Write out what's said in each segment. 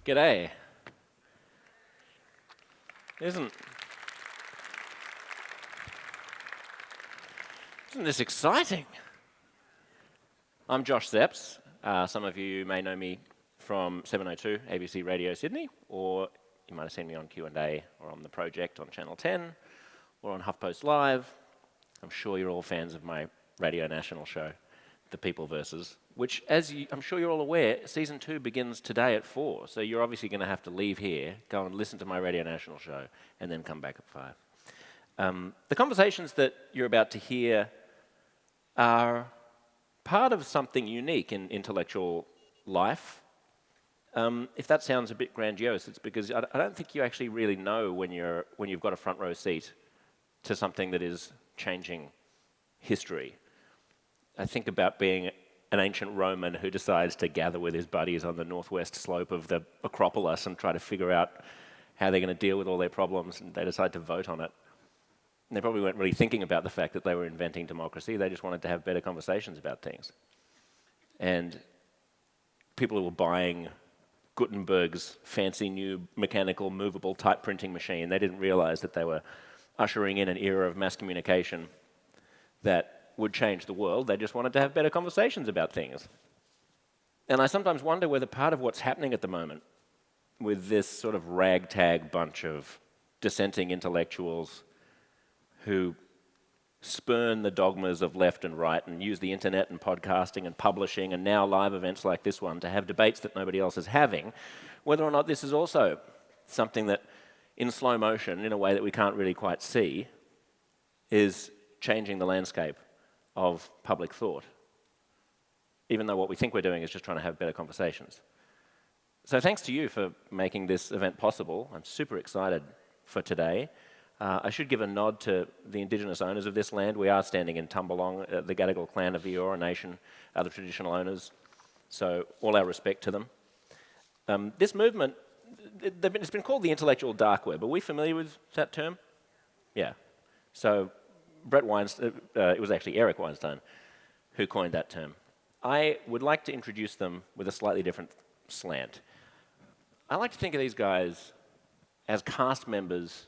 G'day. Isn't this exciting? I'm Josh Zepps. Some of you may know me from 702 ABC Radio Sydney, or you might have seen me on Q&A or on The Project on Channel 10 or on HuffPost Live. I'm sure you're all fans of my Radio National show, The People Versus, which, I'm sure you're all aware, Season 2 begins today at 4, so you're obviously going to have to leave here, go and listen to my Radio National show, and then come back at 5. The conversations that you're about to hear are part of something unique in intellectual life. If that sounds a bit grandiose, it's because I don't think you actually really know when you've got a front row seat to something that is changing history. I think about being an ancient Roman who decides to gather with his buddies on the northwest slope of the Acropolis and try to figure out how they're going to deal with all their problems, and they decide to vote on it. And they probably weren't really thinking about the fact that they were inventing democracy. They just wanted to have better conversations about things. And people who were buying Gutenberg's fancy new mechanical movable type printing machine, they didn't realize that they were ushering in an era of mass communication that would change the world. They just wanted to have better conversations about things. And I sometimes wonder whether part of what's happening at the moment with this sort of ragtag bunch of dissenting intellectuals who spurn the dogmas of left and right and use the internet and podcasting and publishing and now live events like this one to have debates that nobody else is having, whether or not this is also something that, in slow motion, in a way that we can't really quite see, is changing the landscape of public thought, even though what we think we're doing is just trying to have better conversations. So thanks to you for making this event possible. I'm super excited for today. I should give a nod to the Indigenous owners of this land. We are standing in Tumbalong, the Gadigal clan of the Eora Nation are the traditional owners, so all our respect to them. This movement, it's been called the intellectual dark web. Are we familiar with that term? Yeah. So Bret Weinstein, it was actually Eric Weinstein who coined that term. I would like to introduce them with a slightly different slant. I like to think of these guys as cast members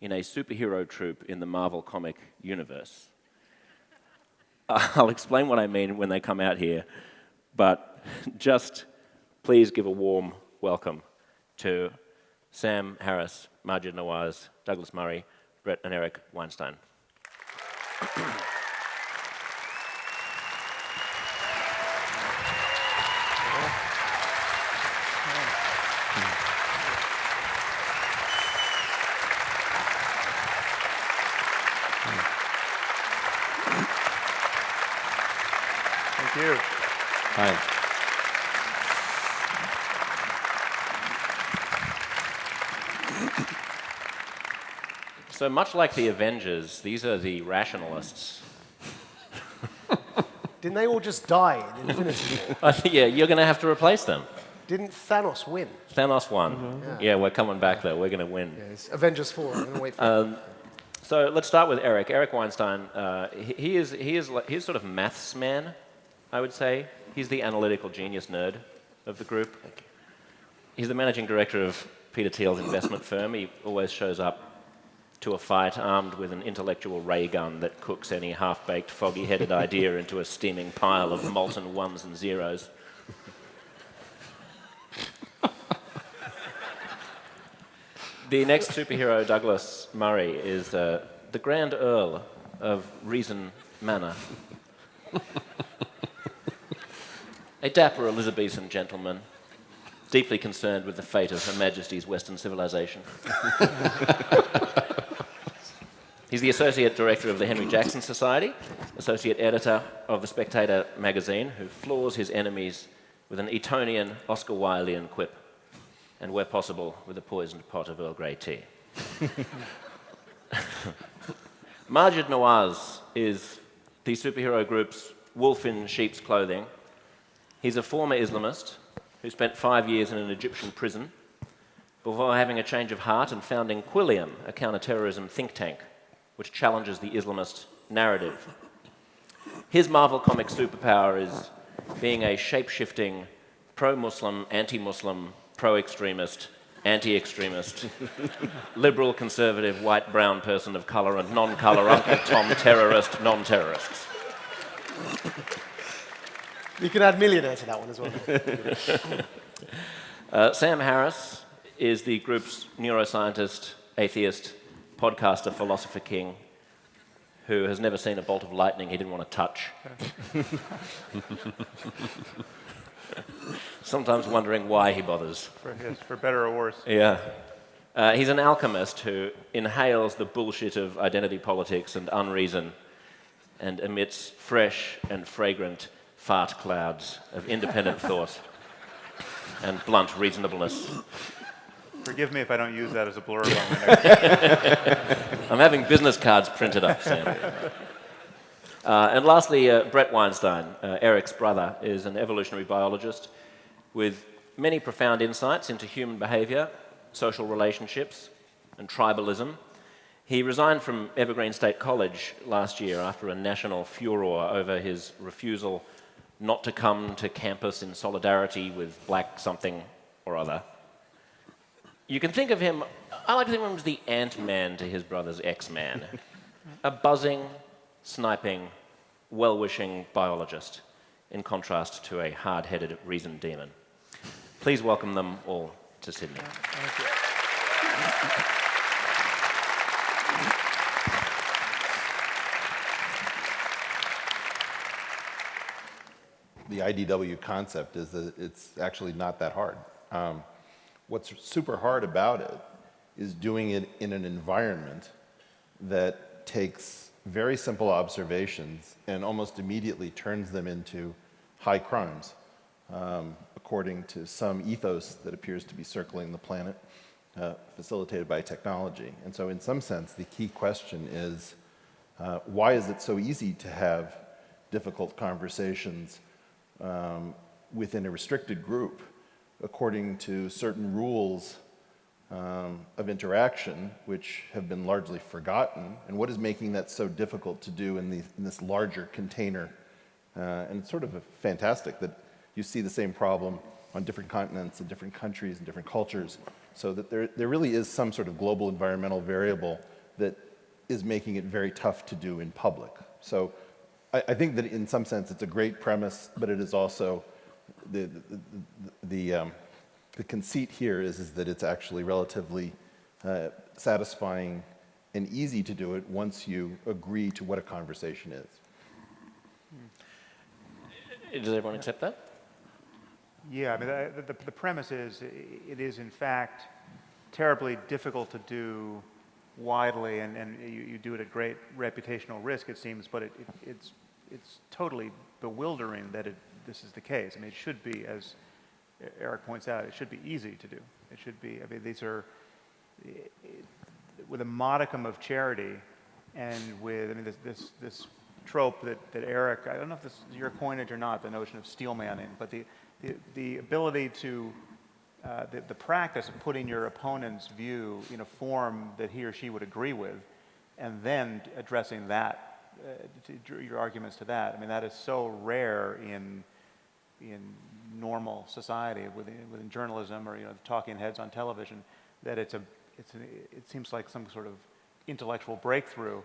in a superhero troupe in the Marvel comic universe. I'll explain what I mean when they come out here, but just please give a warm welcome to Sam Harris, Maajid Nawaz, Douglas Murray, Bret and Eric Weinstein. Thank you. Hi. So much like the Avengers, these are the rationalists. Didn't they all just die in Infinity War? I think, yeah, you're going to have to replace them. Didn't Thanos win? Thanos won. Mm-hmm. Yeah, we're coming back though. We're going to win. Yeah, it's Avengers 4. I'm going to wait for it. So let's start with Eric. Eric Weinstein. He is sort of maths man, I would say. He's the analytical genius nerd of the group. He's the managing director of Peter Thiel's investment firm. He always shows up to a fight armed with an intellectual ray gun that cooks any half-baked, foggy-headed idea into a steaming pile of molten ones and zeros. The next superhero, Douglas Murray, is the Grand Earl of Reason Manor. A dapper Elizabethan gentleman, deeply concerned with the fate of Her Majesty's Western civilization. He's the Associate Director of the Henry Jackson Society, Associate Editor of The Spectator magazine, who floors his enemies with an Etonian, Oscar Wildean quip, and where possible, with a poisoned pot of Earl Grey tea. Maajid Nawaz is the superhero group's wolf in sheep's clothing. He's a former Islamist who spent 5 years in an Egyptian prison before having a change of heart and founding Quilliam, a counter-terrorism think tank, which challenges the Islamist narrative. His Marvel comic superpower is being a shape-shifting, pro-Muslim, anti-Muslim pro-extremist, anti-extremist, liberal, conservative, white, brown, person of colour, and non-colour, Uncle Tom, terrorist, non-terrorists. You can add millionaire to that one as well. Sam Harris is the group's neuroscientist, atheist, podcaster, philosopher king, who has never seen a bolt of lightning he didn't want to touch. Sometimes wondering why he bothers. For better or worse. Yeah. He's an alchemist who inhales the bullshit of identity politics and unreason and emits fresh and fragrant fart clouds of independent thought and blunt reasonableness. Forgive me if I don't use that as a blurb on my next. I'm having business cards printed up, Sam. And lastly, Bret Weinstein, Eric's brother, is an evolutionary biologist with many profound insights into human behavior, social relationships, and tribalism. He resigned from Evergreen State College last year after a national furor over his refusal not to come to campus in solidarity with black something or other. You can think of him, I like to think of him as the Ant-Man to his brother's X-Man. A buzzing, sniping, well-wishing biologist, in contrast to a hard-headed reason demon. Please welcome them all to Sydney. Thank you. The IDW concept is that it's actually not that hard. What's super hard about it is doing it in an environment that takes very simple observations and almost immediately turns them into high crimes, according to some ethos that appears to be circling the planet, facilitated by technology. And so in some sense, the key question is, why is it so easy to have difficult conversations within a restricted group according to certain rules of interaction which have been largely forgotten, and what is making that so difficult to do in this larger container? And it's sort of fantastic that you see the same problem on different continents and different countries and different cultures, so that there really is some sort of global environmental variable that is making it very tough to do in public. So I think that in some sense it's a great premise, but it is also the conceit here is that it's actually relatively satisfying and easy to do it once you agree to what a conversation is. Does everyone accept that? Yeah, I mean, the premise is it is in fact terribly difficult to do widely, and you do it at great reputational risk, it seems, but it's totally bewildering that this is the case. I mean, it should be, as Eric points out, it should be easy to do. It should be, I mean, these are, with a modicum of charity and with, I mean, this trope that Eric, I don't know if this is your coinage or not, the notion of steel manning, but the ability to, the practice of putting your opponent's view in a form that he or she would agree with, and then addressing that, your arguments to that. I mean, that is so rare in normal society, within journalism, or talking heads on television, that it seems like some sort of intellectual breakthrough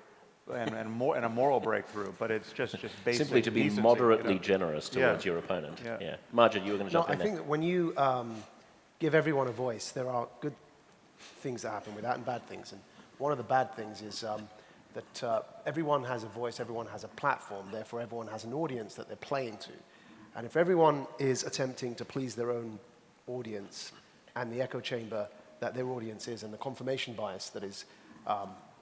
and a moral breakthrough, but it's just basic Simply to be decency, moderately generous towards your opponent. Yeah. Maajid, you were going to jump in I think that when you give everyone a voice, there are good things that happen with that and bad things. And one of the bad things is that everyone has a voice, everyone has a platform, therefore everyone has an audience that they're playing to. And if everyone is attempting to please their own audience and the echo chamber that their audience is and the confirmation bias that is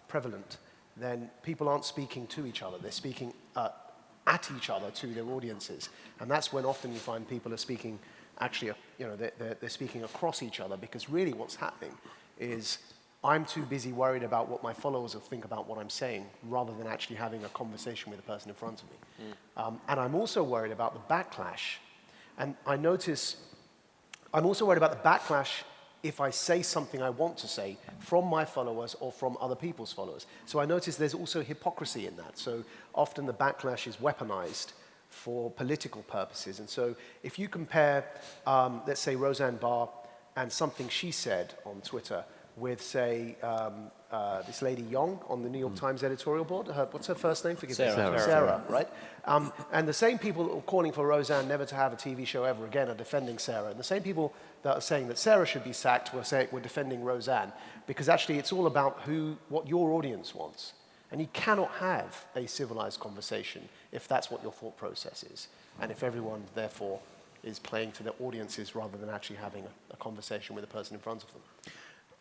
prevalent, then people aren't speaking to each other. They're speaking at each other to their audiences. And that's when often you find people are speaking, actually, they're speaking across each other, because really what's happening is I'm too busy worried about what my followers will think about what I'm saying, rather than actually having a conversation with the person in front of me. And I'm also worried about the backlash. And I'm also worried about the backlash if I say something I want to say from my followers or from other people's followers. So I notice there's also hypocrisy in that. So often the backlash is weaponized for political purposes. And so if you compare, let's say, Roseanne Barr and something she said on Twitter with, say, this lady Yong on the New York Times editorial board. What's her first name? Forgive me. Sarah, right? And the same people that were calling for Roseanne never to have a TV show ever again are defending Sarah. And the same people that are saying that Sarah should be sacked were defending Roseanne, because actually it's all about what your audience wants. And you cannot have a civilized conversation if that's what your thought process is, and if everyone, therefore, is playing to their audiences rather than actually having a conversation with the person in front of them.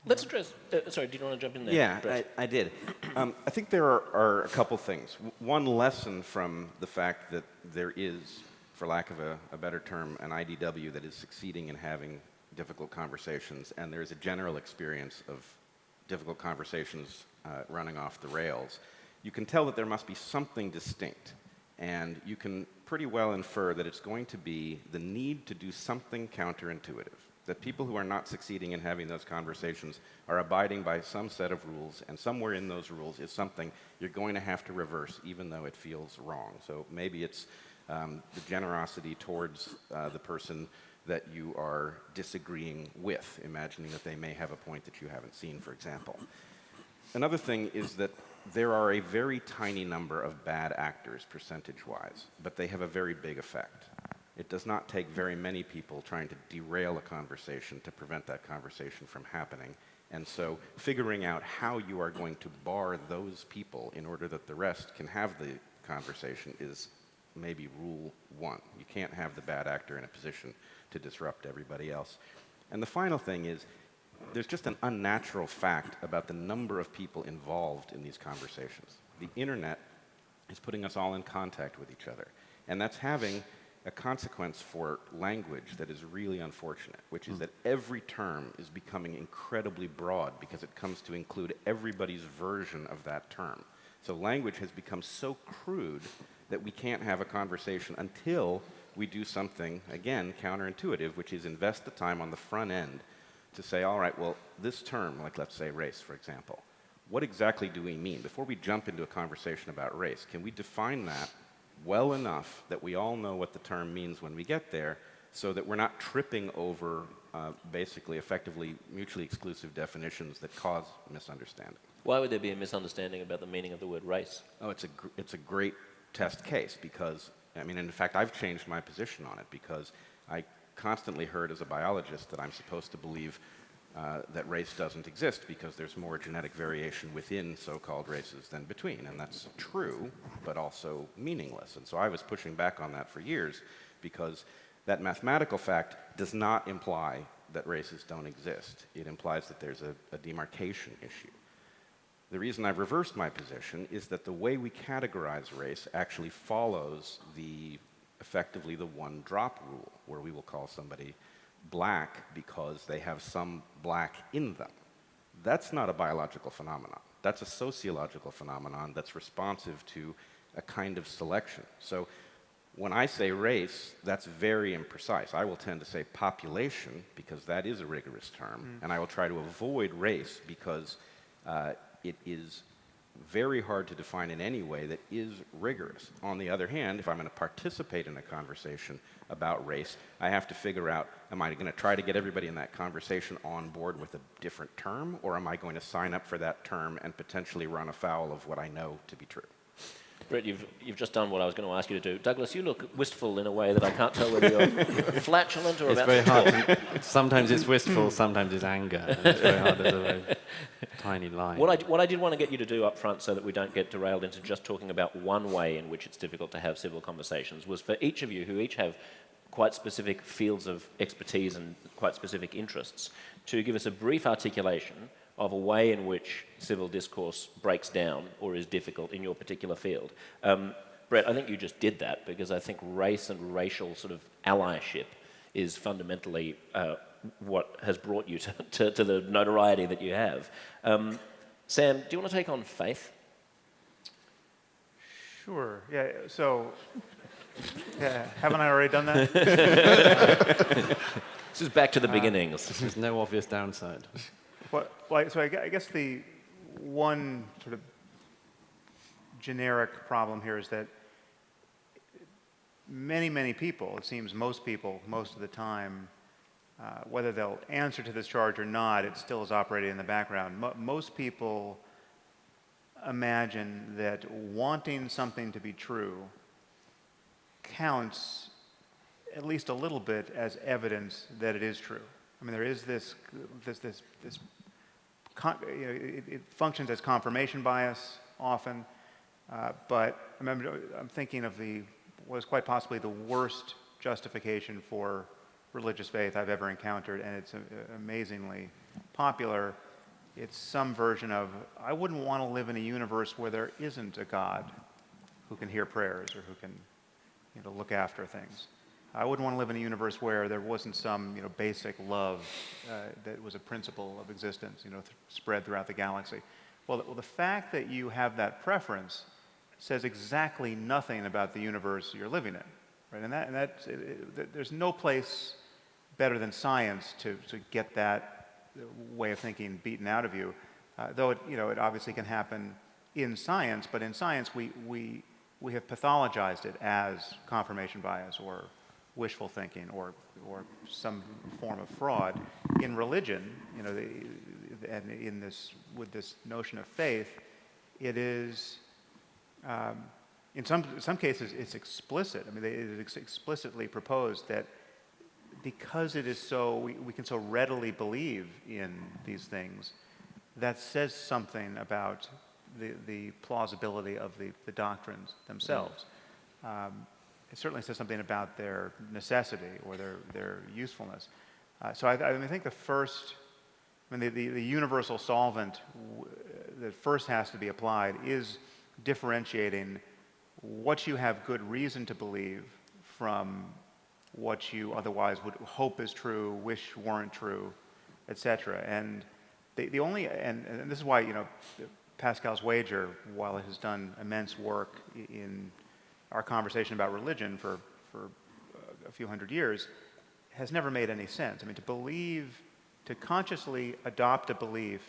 Let's address, sorry, do you want to jump in there? Yeah, Brett? I did. I think there are a couple things. One lesson from the fact that there is, for lack of a better term, an IDW that is succeeding in having difficult conversations, and there's a general experience of difficult conversations running off the rails. You can tell that there must be something distinct, and you can pretty well infer that it's going to be the need to do something counterintuitive. That people who are not succeeding in having those conversations are abiding by some set of rules, and somewhere in those rules is something you're going to have to reverse, even though it feels wrong. So maybe it's the generosity towards the person that you are disagreeing with, imagining that they may have a point that you haven't seen, for example. Another thing is that there are a very tiny number of bad actors, percentage-wise, but they have a very big effect. It does not take very many people trying to derail a conversation to prevent that conversation from happening. And so figuring out how you are going to bar those people in order that the rest can have the conversation is maybe rule one. You can't have the bad actor in a position to disrupt everybody else. And the final thing is, there's just an unnatural fact about the number of people involved in these conversations. The internet is putting us all in contact with each other. And that's having a consequence for language that is really unfortunate, which is that every term is becoming incredibly broad because it comes to include everybody's version of that term. So language has become so crude that we can't have a conversation until we do something, again, counterintuitive, which is invest the time on the front end to say, all right, well, this term, like let's say race, for example, what exactly do we mean? Before we jump into a conversation about race, can we define that well enough that we all know what the term means when we get there, so that we're not tripping over basically effectively mutually exclusive definitions that cause misunderstanding? Why would there be a misunderstanding about the meaning of the word race? Oh, it's a great test case because, I mean, in fact, I've changed my position on it because I constantly heard as a biologist that I'm supposed to believe that race doesn't exist because there's more genetic variation within so-called races than between. And that's true, but also meaningless. And so I was pushing back on that for years because that mathematical fact does not imply that races don't exist. It implies that there's a demarcation issue. The reason I've reversed my position is that the way we categorize race actually follows effectively the one-drop rule, where we will call somebody black because they have some black in them. That's not a biological phenomenon. That's a sociological phenomenon that's responsive to a kind of selection. So when I say race, that's very imprecise. I will tend to say population because that is a rigorous term, and I will try to avoid race because it is very hard to define in any way that is rigorous. On the other hand, if I'm going to participate in a conversation about race, I have to figure out, am I going to try to get everybody in that conversation on board with a different term, or am I going to sign up for that term and potentially run afoul of what I know to be true? Brett, you've just done what I was going to ask you to do. Douglas, you look wistful in a way that I can't tell whether you're flatulent or it's about very to hard. Sometimes it's wistful, sometimes it's anger. It's very hard. There's a very tiny line. What I did want to get you to do up front so that we don't get derailed into just talking about one way in which it's difficult to have civil conversations was for each of you, who each have quite specific fields of expertise and quite specific interests, to give us a brief articulation of a way in which civil discourse breaks down or is difficult in your particular field. Brett, I think you just did that because I think race and racial sort of allyship is fundamentally what has brought you to the notoriety that you have. Sam, do you want to take on faith? Sure. Yeah. So, yeah, haven't I already done that? This is back to the beginnings. There's no obvious downside. So I guess the one sort of generic problem here is that many people, it seems most people, most of the time, Whether they'll answer to this charge or not, it still is operating in the background. Most people imagine that wanting something to be true counts at least a little bit as evidence that it is true. I mean, there is this it functions as confirmation bias often, but I'm thinking of what is quite possibly the worst justification for religious faith I've ever encountered, and it's amazingly popular. It's some version of, I wouldn't want to live in a universe where there isn't a God who can hear prayers or who can look after things. I wouldn't want to live in a universe where there wasn't some basic love that was a principle of existence spread throughout the galaxy. Well, the fact that you have that preference says exactly nothing about the universe you're living in, right? And there's no place better than science to get that way of thinking beaten out of you. Though it obviously can happen in science, but in science we have pathologized it as confirmation bias or wishful thinking or some form of fraud. In religion, and with this notion of faith, it is in some cases it's explicit. I mean, it is explicitly proposed that because it is so, we can so readily believe in these things, that says something about the plausibility of the doctrines themselves. It certainly says something about their necessity or their usefulness. So I think the universal solvent that first has to be applied is differentiating what you have good reason to believe from what you otherwise would hope is true, wish weren't true, etc. And and this is why Pascal's wager, while it has done immense work in our conversation about religion for a few hundred years, has never made any sense. I mean, to consciously adopt a belief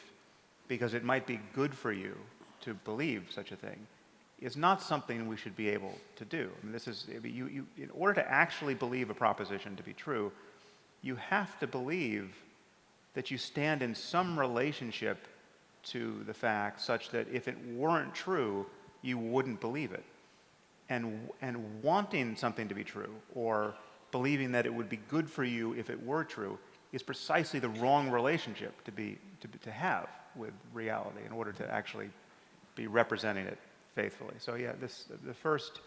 because it might be good for you to believe such a thing is not something we should be able to do. I mean, in order to actually believe a proposition to be true, you have to believe that you stand in some relationship to the fact such that if it weren't true, you wouldn't believe it. And wanting something to be true or believing that it would be good for you if it were true is precisely the wrong relationship to have with reality in order to actually be representing it faithfully. So yeah, the first,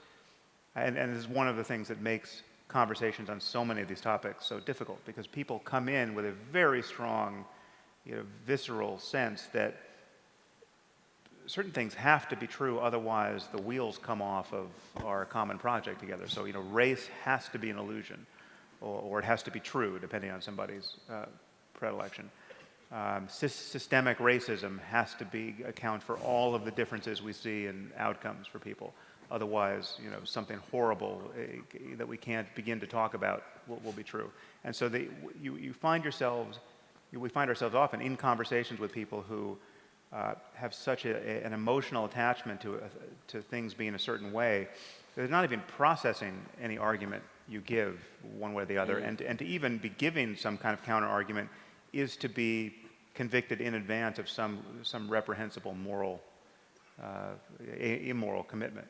and this is one of the things that makes conversations on so many of these topics so difficult, because people come in with a very strong, visceral sense that certain things have to be true, otherwise the wheels come off of our common project together. So race has to be an illusion, or it has to be true, depending on somebody's predilection. Systemic racism has to account for all of the differences we see in outcomes for people. Otherwise, something horrible that we can't begin to talk about will be true. And so we find ourselves often in conversations with people who have such an emotional attachment to things being a certain way, they're not even processing any argument you give one way or the other. And to even be giving some kind of counter argument is to be convicted in advance of some reprehensible immoral commitment.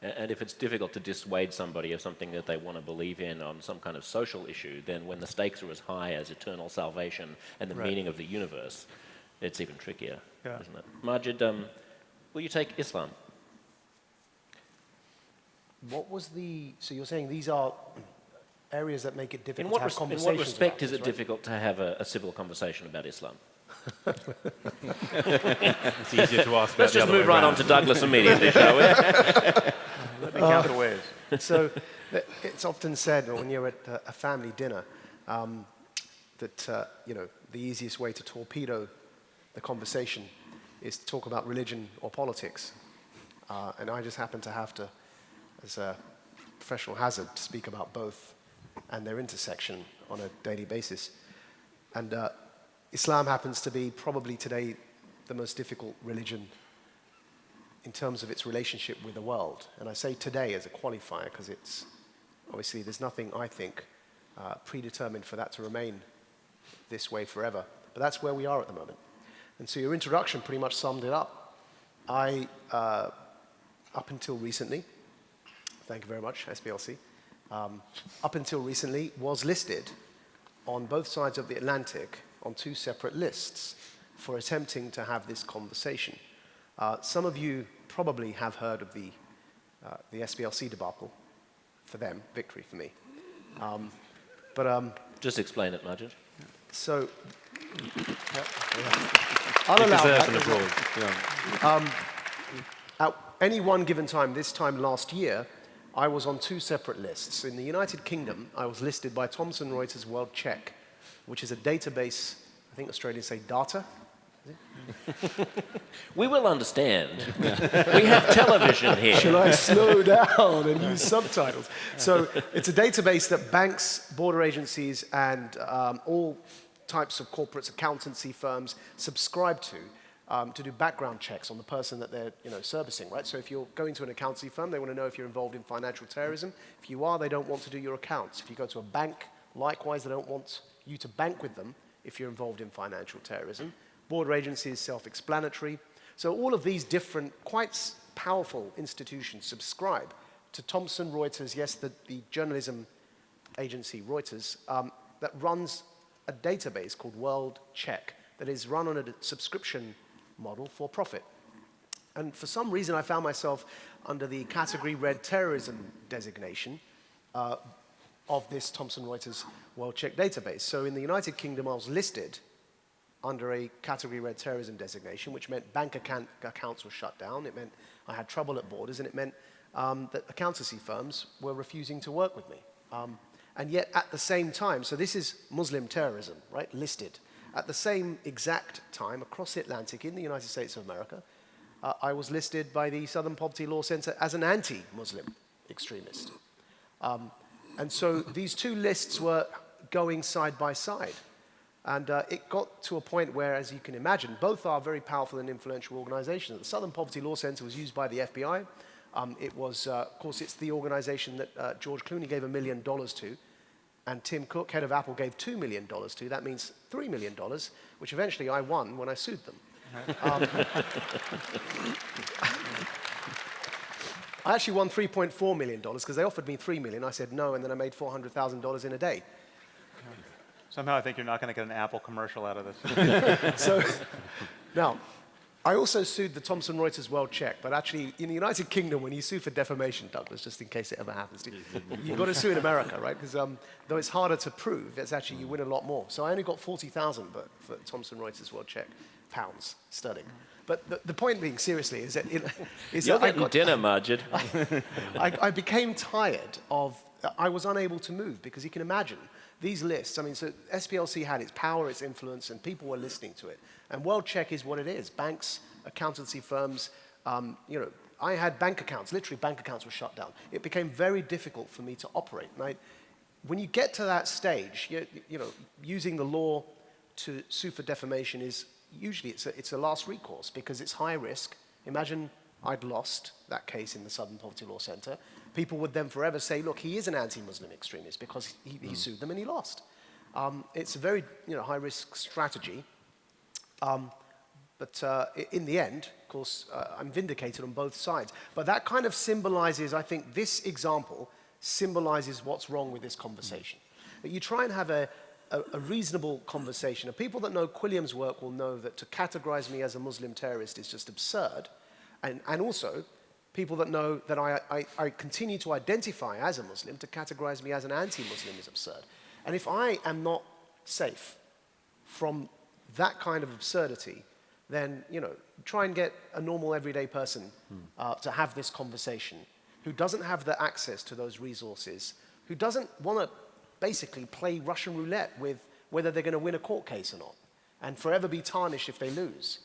And if it's difficult to dissuade somebody of something that they want to believe in on some kind of social issue, then when the stakes are as high as eternal salvation and the meaning of the universe, it's even trickier, isn't it? Maajid, will you take Islam? So you're saying these are areas that make it difficult to have In conversations what respect about is this, it right? difficult to have a civil conversation about Islam? It's easier to ask about Let's the just other move way right on around. to Douglas immediately, shall we? Let me count the ways. So it's often said when you're at a family dinner that the easiest way to torpedo the conversation is to talk about religion or politics. And I just happen to have to, as a professional hazard, speak about both and their intersection on a daily basis. And Islam happens to be probably today the most difficult religion in terms of its relationship with the world. And I say today as a qualifier because it's obviously there's nothing, I think, predetermined for that to remain this way forever. But that's where we are at the moment. And so your introduction pretty much summed it up. I, up until recently, thank you very much, SPLC, up until recently was listed on both sides of the Atlantic on 2 separate lists for attempting to have this conversation. Some of you probably have heard of the SPLC debacle. For them, victory for me. Just explain it, Maajid. So, I'll allow that. At any one given time, this time last year, I was on 2 separate lists. In the United Kingdom, I was listed by Thomson Reuters World Check, which is a database, I think Australians say data. We will understand. We have television here. Shall I slow down and use subtitles? So it's a database that banks, border agencies, and all types of corporates, accountancy firms subscribe to do background checks on the person that they're servicing, right? So if you're going to an accountancy firm, they want to know if you're involved in financial terrorism. If you are, they don't want to do your accounts. If you go to a bank, likewise, they don't want you to bank with them if you're involved in financial terrorism. Border agency is self-explanatory. So all of these different, quite powerful institutions subscribe to Thomson Reuters, yes, the journalism agency Reuters, that runs a database called World Check that is run on a subscription model for profit. And for some reason, I found myself under the category red terrorism designation of this Thomson Reuters World Check database. So in the United Kingdom, I was listed under a category red terrorism designation, which meant bank accounts were shut down. It meant I had trouble at borders, and it meant that accountancy firms were refusing to work with me. And yet at the same time, so this is Muslim terrorism, right, listed. At the same exact time, across the Atlantic in the United States of America, I was listed by the Southern Poverty Law Center as an anti-Muslim extremist. And so these 2 lists were going side by side. And it got to a point where, as you can imagine, both are very powerful and influential organizations. The Southern Poverty Law Center was used by the FBI. It was, of course, it's the organization that George Clooney gave $1 million to, and Tim Cook, head of Apple, gave $2 million to. That means $3 million, which eventually I won when I sued them. I actually won $3.4 million because they offered me $3 million. I said no, and then I made $400,000 in a day. Somehow I think you're not going to get an Apple commercial out of this. So, now, I also sued the Thomson Reuters World Check, but actually, in the United Kingdom, when you sue for defamation, Douglas, just in case it ever happens to you, you've got to sue in America, right? Because though it's harder to prove, it's actually, you win a lot more. So I only got 40,000 for Thomson Reuters World Check, pounds sterling. But the point being, seriously, is that You're getting dinner, Maajid. I became tired of, I was unable to move, because you can imagine, these lists, I mean, so SPLC had its power, its influence, and people were listening to it. And World Check is what it is. Banks, accountancy firms, I had bank accounts, literally bank accounts were shut down. It became very difficult for me to operate. And when you get to that stage, using the law to sue for defamation is usually, it's a last recourse because it's high risk. Imagine I'd lost that case in the Southern Poverty Law Center. People would then forever say, look, he is an anti-Muslim extremist because he sued them and he lost. It's a very high-risk strategy. But in the end, of course, I'm vindicated on both sides. But that kind of symbolizes, I think, this example symbolizes what's wrong with this conversation. That you try and have a reasonable conversation. And people that know Quilliam's work will know that to categorize me as a Muslim terrorist is just absurd. And also, people that know that I continue to identify as a Muslim, to categorize me as an anti-Muslim is absurd. And if I am not safe from that kind of absurdity, then try and get a normal everyday person to have this conversation, who doesn't have the access to those resources, who doesn't want to basically play Russian roulette with whether they're going to win a court case or not, and forever be tarnished if they lose,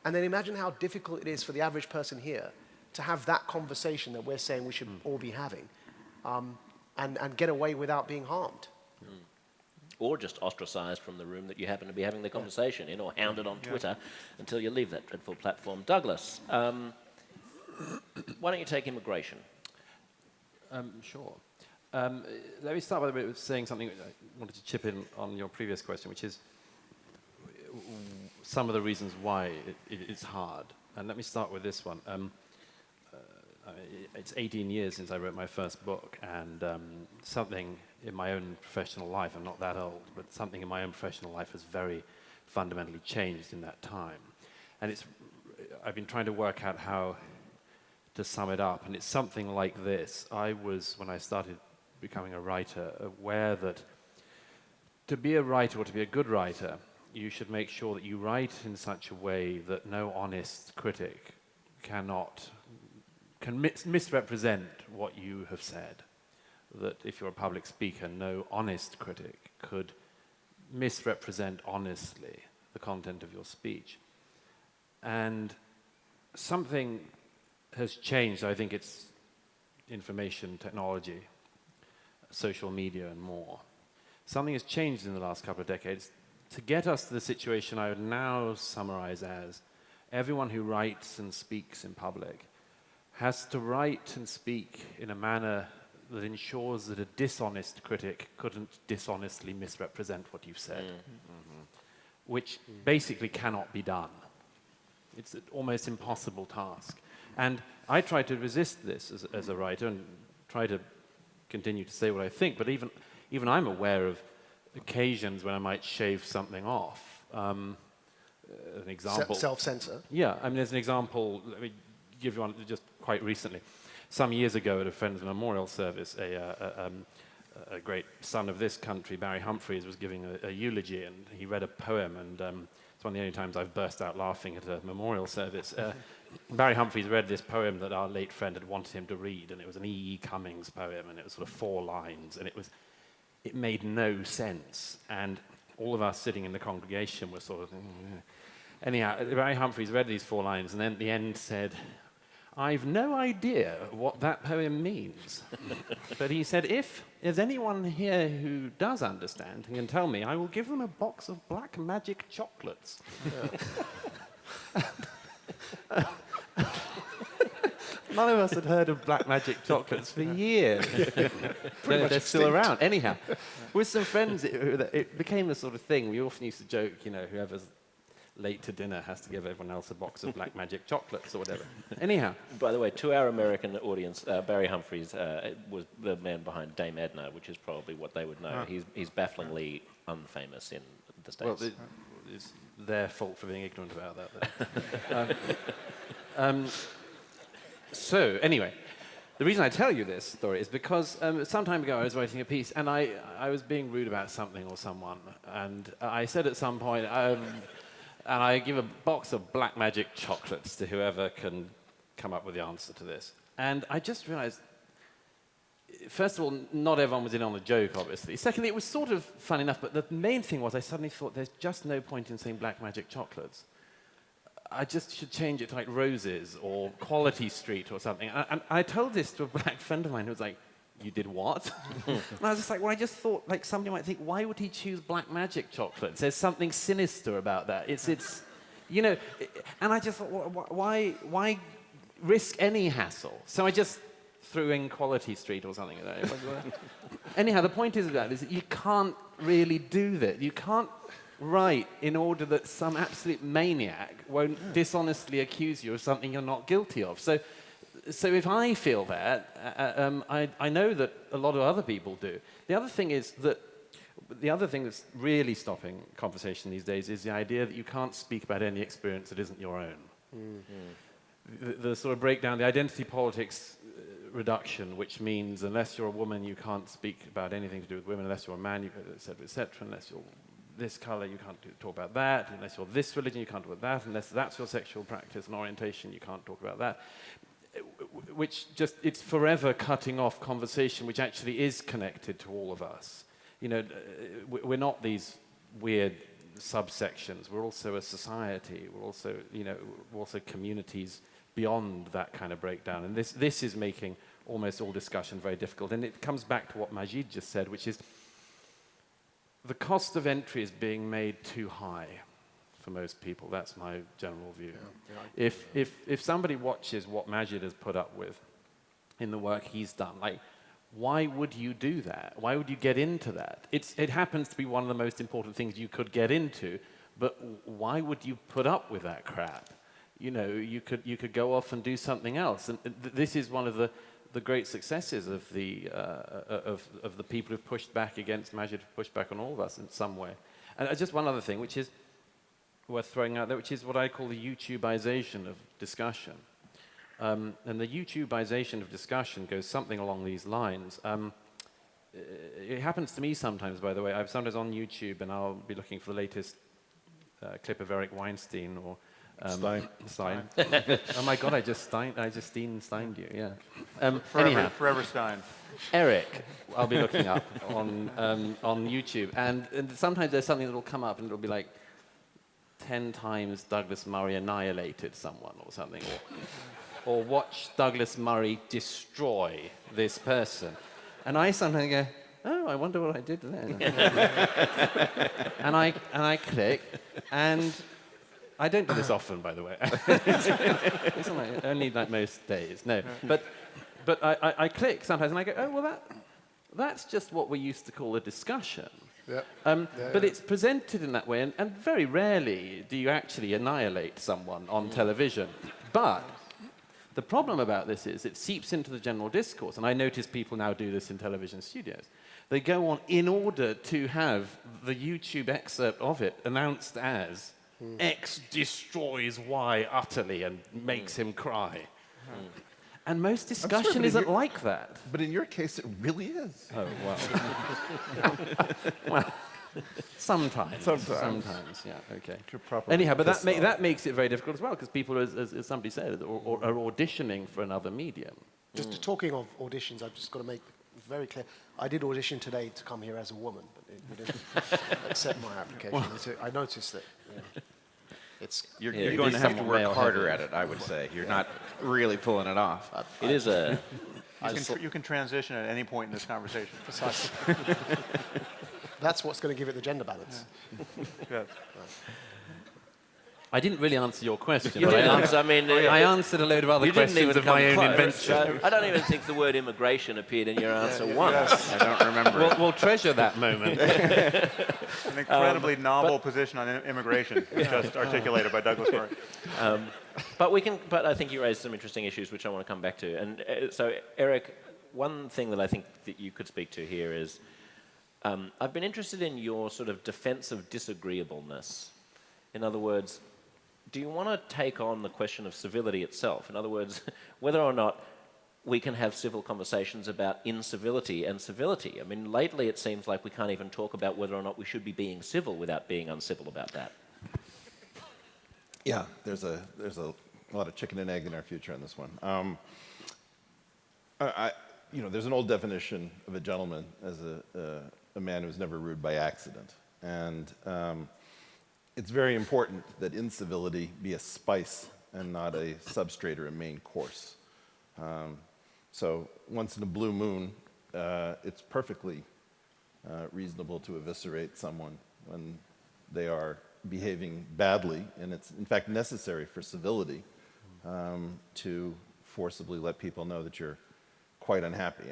And then imagine how difficult it is for the average person here to have that conversation that we're saying we should all be having, and get away without being harmed. Or just ostracized from the room that you happen to be having the conversation in, or hounded on Twitter until you leave that dreadful platform. Douglas, why don't you take immigration? Sure. Let me start by with saying something. I wanted to chip in on your previous question, which is some of the reasons why it's hard. And let me start with this one. It's 18 years since I wrote my first book, and something in my own professional life, I'm not that old, but something in my own professional life has very fundamentally changed in that time. And I've been trying to work out how to sum it up, and it's something like this. I was, when I started becoming a writer, aware that to be a writer or to be a good writer, you should make sure that you write in such a way that no honest critic can misrepresent what you have said. That if you're a public speaker, no honest critic could misrepresent honestly the content of your speech. And something has changed. I think it's information technology, social media, and more. Something has changed in the last couple of decades to get us to the situation I would now summarize as everyone who writes and speaks in public has to write and speak in a manner that ensures that a dishonest critic couldn't dishonestly misrepresent what you've said, which basically cannot be done. It's an almost impossible task. And I try to resist this as a writer and try to continue to say what I think, but even I'm aware of occasions when I might shave something off. An example. Self-censor. Yeah, I mean, there's an example, let me give you one just quite recently. Some years ago at a friend's memorial service, a great son of this country, Barry Humphries, was giving a eulogy, and he read a poem, and it's one of the only times I've burst out laughing at a memorial service. Barry Humphries read this poem that our late friend had wanted him to read, and it was an E. E. Cummings poem, and it was sort of 4 lines, and it made no sense, and all of us sitting in the congregation were sort of... Anyhow, Barry Humphries read these 4 lines, and then at the end said, "I've no idea what that poem means." But he said, if there's anyone here who does understand and can tell me, I will give them a box of black magic chocolates. None of us had heard of black magic chocolates for years. They're still around. Anyhow, with some friends, it became a sort of thing. We often used to joke, whoever's late to dinner has to give everyone else a box of black magic chocolates or whatever. Anyhow. By the way, to our American audience, Barry Humphries was the man behind Dame Edna, which is probably what they would know. He's bafflingly unfamous in the States. Well, it's their fault for being ignorant about that. So, anyway, the reason I tell you this story is because some time ago I was writing a piece, and I was being rude about something or someone, and I said at some point, and I give a box of black magic chocolates to whoever can come up with the answer to this. And I just realized, first of all, not everyone was in on the joke, obviously. Secondly, it was sort of fun enough, but the main thing was I suddenly thought there's just no point in saying black magic chocolates. I just should change it to like Roses or Quality Street or something. And I told this to a black friend of mine who was like, "You did what?" And I was just like, well, I just thought, like, somebody might think, why would he choose black magic chocolates? There's something sinister about that. It's and I just thought, why risk any hassle? So I just threw in Quality Street or something. Anyhow, the point is that you can't really do that. You can't write in order that some absolute maniac won't dishonestly accuse you of something you're not guilty of. So if I feel that, I know that a lot of other people do. The other thing that's really stopping conversation these days is the idea that you can't speak about any experience that isn't your own. Mm-hmm. The sort of breakdown, the identity politics reduction, which means unless you're a woman, you can't speak about anything to do with women. Unless you're a man, et cetera, unless you're this color, you can't talk about that. Unless you're this religion, you can't talk about that. Unless that's your sexual practice and orientation, you can't talk about that. Which just, it's forever cutting off conversation which actually is connected to all of us. We're not these weird subsections. We're also a society. We're also communities beyond that kind of breakdown. And this is making almost all discussion very difficult. And it comes back to what Maajid just said, which is the cost of entry is being made too high for most people. That's my general view. Yeah. If somebody watches what Maajid has put up with in the work he's done, like why would you do that? Why would you get into that? It happens to be one of the most important things you could get into, but why would you put up with that crap? You know, you could go off and do something else. And this is one of the great successes of the people who've pushed back against Maajid, who've pushed back on all of us in some way. And just one other thing, which is worth throwing out there, which is what I call the YouTubeization of discussion. And the YouTubeization of discussion goes something along these lines. It happens to me sometimes, by the way. I'm sometimes on YouTube and I'll be looking for the latest clip of Eric Weinstein or Stein. Oh my God, I just Steined you, yeah. Forever Stein. Eric, I'll be looking up on YouTube. And sometimes there's something that will come up and it'll be like 10 times Douglas Murray annihilated someone or something. Or watch Douglas Murray destroy this person. And I sometimes go, oh, I wonder what I did then. and I click, and I don't do this often, by the way. It's only like most days, no. But I click sometimes, and I go, oh, well, that's just what we used to call a discussion. Yep. But it's presented in that way, and very rarely do you actually annihilate someone on television. But the problem about this is it seeps into the general discourse, and I notice people now do this in television studios. They go on in order to have the YouTube excerpt of it announced as X destroys Y utterly and makes him cry. And most discussion isn't like that. But in your case, it really is. Oh, well. Well, sometimes, yeah, okay. Anyhow, but that makes it very difficult as well, because people, as somebody said, are auditioning for another medium. Just talking of auditions, I've just got to make very clear. I did audition today to come here as a woman, but we didn't accept my application. I noticed that. You're going to have to work harder at it, I would say. You're not really pulling it off. It is a... You can transition at any point in this conversation. Precisely. That's what's going to give it the gender balance. Good. I didn't really answer your question. You didn't answer, I mean... I answered a load of other questions of my own invention. I don't even think the word immigration appeared in your answer once. I don't remember. We'll treasure that moment. An incredibly novel position on immigration, just articulated by Douglas Murray. But I think you raised some interesting issues which I want to come back to. And so, Eric, one thing that I think that you could speak to here is, I've been interested in your sort of defense of disagreeableness. In other words, do you want to take on the question of civility itself? In other words, whether or not we can have civil conversations about incivility and civility. I mean, lately it seems like we can't even talk about whether or not we should be being civil without being uncivil about that. Yeah, there's a lot of chicken and egg in our future on this one. There's an old definition of a gentleman as a man who's never rude by accident. And it's very important that incivility be a spice and not a substrate or a main course. So once in a blue moon, it's perfectly reasonable to eviscerate someone when they are behaving badly, and it's in fact necessary for civility to forcibly let people know that you're quite unhappy.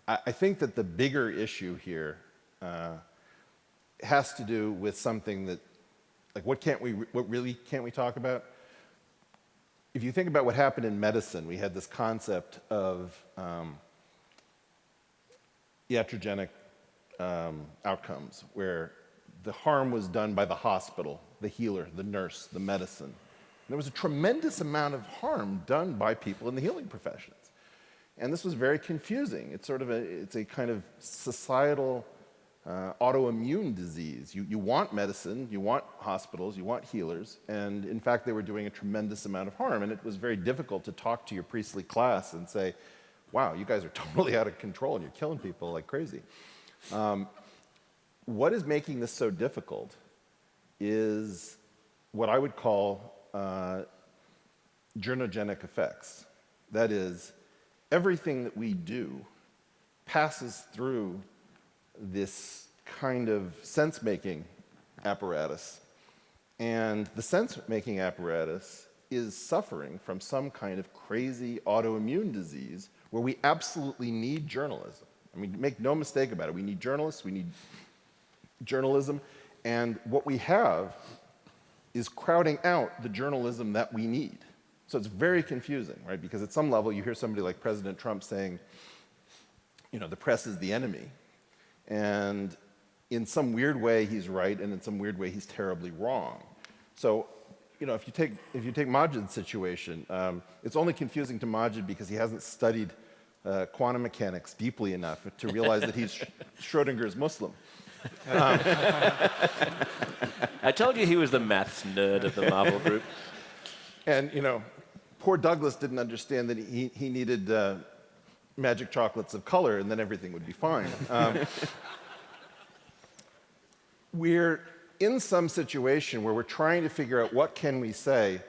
I think that the bigger issue here has to do with something that, like, what really can't we talk about? If you think about what happened in medicine, we had this concept of iatrogenic outcomes, where the harm was done by the hospital, the healer, the nurse, the medicine. And there was a tremendous amount of harm done by people in the healing professions. And this was very confusing. It's a kind of societal autoimmune disease. You want medicine, you want hospitals, you want healers, and in fact they were doing a tremendous amount of harm, and it was very difficult to talk to your priestly class and say, wow, you guys are totally out of control and you're killing people like crazy. What is making this so difficult is what I would call journogenic effects. That is, everything that we do passes through this kind of sense-making apparatus. And the sense-making apparatus is suffering from some kind of crazy autoimmune disease where we absolutely need journalism. I mean, make no mistake about it. We need journalists, we need journalism, and what we have is crowding out the journalism that we need. So it's very confusing, right? Because at some level, you hear somebody like President Trump saying, you know, the press is the enemy. And in some weird way, he's right, and in some weird way, he's terribly wrong. So, you know, if you take Maajid's situation, it's only confusing to Maajid because he hasn't studied quantum mechanics deeply enough to realize that he's Schrodinger's Muslim. I told you he was the maths nerd of the Marvel group. And, you know, poor Douglas didn't understand that he needed magic chocolates of color, and then everything would be fine. We're in some situation where we're trying to figure out what can we say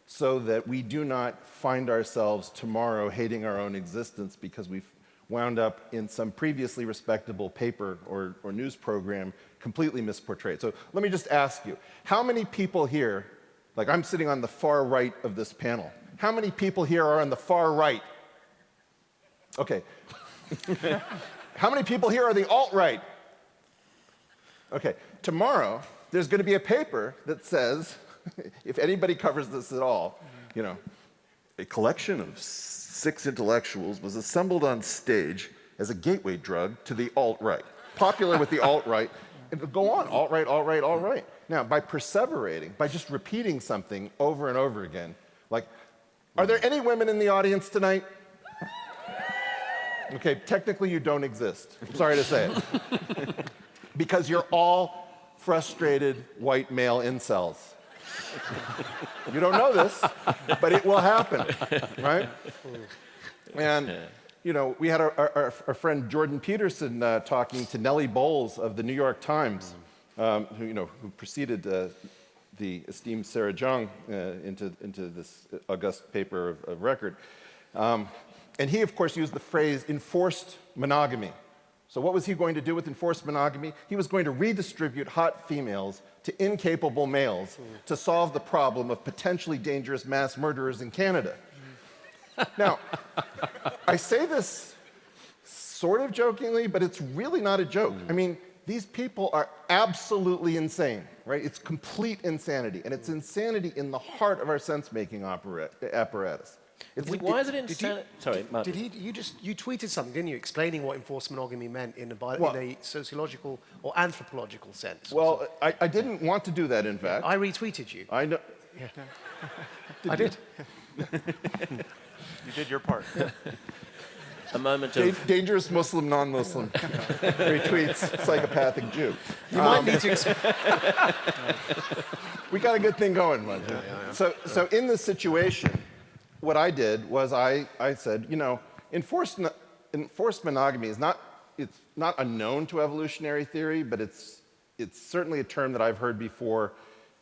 so that we do not find ourselves tomorrow hating our own existence because we've wound up in some previously respectable paper or news program completely misportrayed. So let me just ask you, how many people here, like I'm sitting on the far right of this panel, how many people here are on the far right? Okay. How many people here are the alt-right? Okay, tomorrow, there's going to be a paper that says, if anybody covers this at all, you know, a collection of 6 intellectuals was assembled on stage as a gateway drug to the alt-right. Popular with the alt-right, and it'll go on, alt-right, alt-right, alt-right. Now, by perseverating, by just repeating something over and over again, like, are there any women in the audience tonight? Okay, technically you don't exist. I'm sorry to say it. Because you're all frustrated white male incels. You don't know this, but it will happen, right? And, you know, we had our friend Jordan Peterson talking to Nellie Bowles of the New York Times, who preceded the esteemed Sarah Jung into this august paper of record. And he, of course, used the phrase enforced monogamy. So what was he going to do with enforced monogamy? He was going to redistribute hot females to incapable males to solve the problem of potentially dangerous mass murderers in Canada. Now, I say this sort of jokingly, but it's really not a joke. I mean, these people are absolutely insane, right? It's complete insanity, and it's insanity in the heart of our sense-making apparatus. Why is it insanity? Sorry, Martin. You tweeted something, didn't you, explaining what enforced monogamy meant in a sociological or anthropological sense? Well, I didn't want to do that, in fact. I retweeted you. I know. Yeah. I did. You did your part. A moment of... Dangerous Muslim, non-Muslim. Retweets psychopathic Jew. You might need to... We got a good thing going, man. So in this situation, what I did was I said, you know, enforced monogamy is not unknown to evolutionary theory, but it's certainly a term that I've heard before,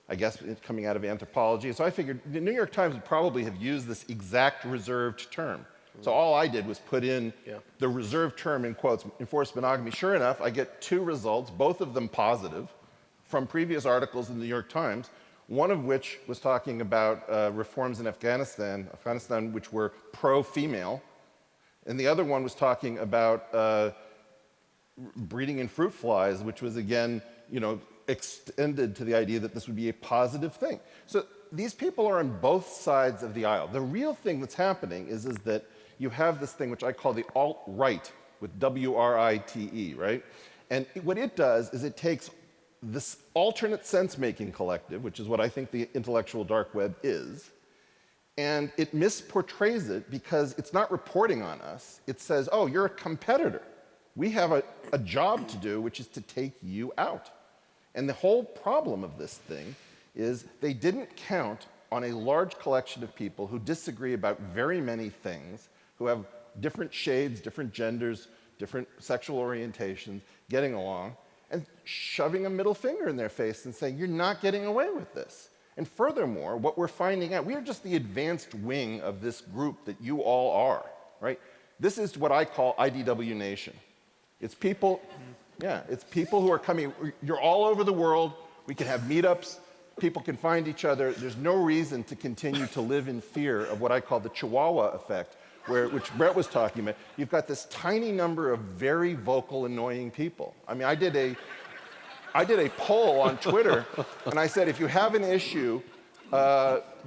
I guess it's coming out of anthropology. So I figured the New York Times would probably have used this exact reserved term. So all I did was put in the reserved term in quotes, enforced monogamy. Sure enough, I get 2 results, both of them positive, from previous articles in the New York Times, one of which was talking about reforms in Afghanistan, which were pro-female, and the other one was talking about breeding in fruit flies, which was, again, you know, extended to the idea that this would be a positive thing. So these people are on both sides of the aisle. The real thing that's happening is that you have this thing which I call the alt-right, with W-R-I-T-E, right? And what it does is it takes this alternate sense-making collective, which is what I think the intellectual dark web is, and it misportrays it because it's not reporting on us. It says, oh, you're a competitor. We have a job to do, which is to take you out. And the whole problem of this thing is they didn't count on a large collection of people who disagree about very many things, who have different shades, different genders, different sexual orientations, getting along, and shoving a middle finger in their face and saying, you're not getting away with this. And furthermore, what we're finding out, we are just the advanced wing of this group that you all are, right? This is what I call IDW Nation. It's people, it's people who are coming, you're all over the world, we can have meetups, people can find each other. There's no reason to continue to live in fear of what I call the Chihuahua effect, which Bret was talking about, you've got this tiny number of very vocal, annoying people. I mean, I did a poll on Twitter, and I said, if you have an issue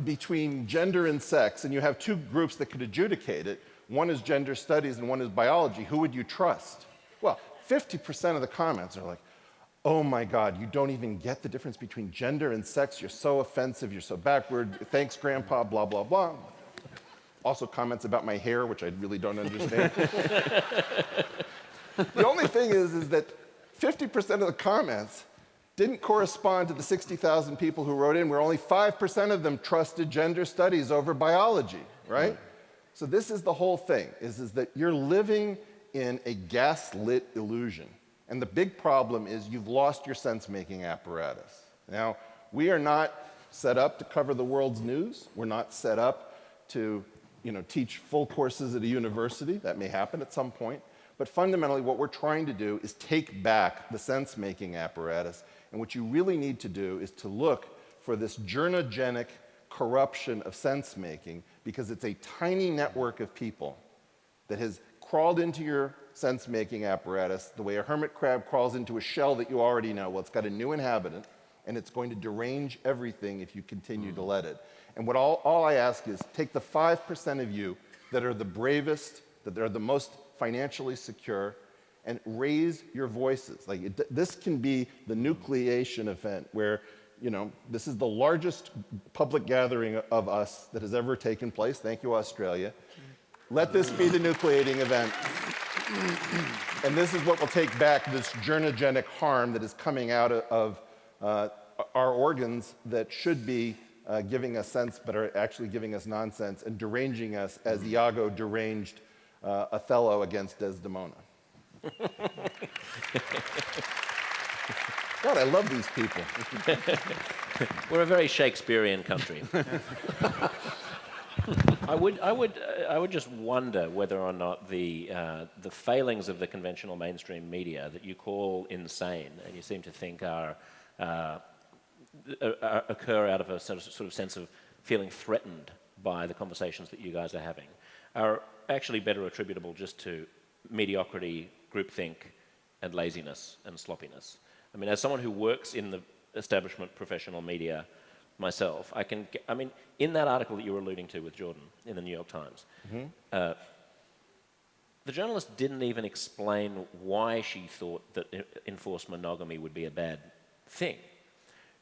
between gender and sex, and you have two groups that could adjudicate it, one is gender studies and one is biology, who would you trust? Well, 50% of the comments are like, oh my God, you don't even get the difference between gender and sex, you're so offensive, you're so backward, thanks grandpa, blah, blah, blah. Also comments about my hair, which I really don't understand. The only thing is that 50% of the comments didn't correspond to the 60,000 people who wrote in, where only 5% of them trusted gender studies over biology, right? So this is the whole thing, is that you're living in a gaslit illusion. And the big problem is you've lost your sense-making apparatus. Now, we are not set up to cover the world's news. We're not set up to teach full courses at a university. That may happen at some point. But fundamentally, what we're trying to do is take back the sense-making apparatus. And what you really need to do is to look for this journogenic corruption of sense-making, because it's a tiny network of people that has crawled into your sense-making apparatus the way a hermit crab crawls into a shell that you already know. Well, it's got a new inhabitant, and it's going to derange everything if you continue to let it. And what all I ask is, take the 5% of you that are the bravest, that are the most financially secure, and raise your voices. This can be the nucleation event where, this is the largest public gathering of us that has ever taken place. Thank you, Australia. Let this be the nucleating event. And this is what will take back this journogenic harm that is coming out of our organs that should be giving us sense, but are actually giving us nonsense and deranging us as Iago deranged Othello against Desdemona. God, I love these people. We're a very Shakespearean country. I would just wonder whether or not the failings of the conventional mainstream media that you call insane and you seem to think occur out of a sort of sense of feeling threatened by the conversations that you guys are having, are actually better attributable just to mediocrity, groupthink, and laziness and sloppiness. I mean, as someone who works in the establishment professional media myself, in that article that you were alluding to with Jordan in the New York Times, the journalist didn't even explain why she thought that enforced monogamy would be a bad thing.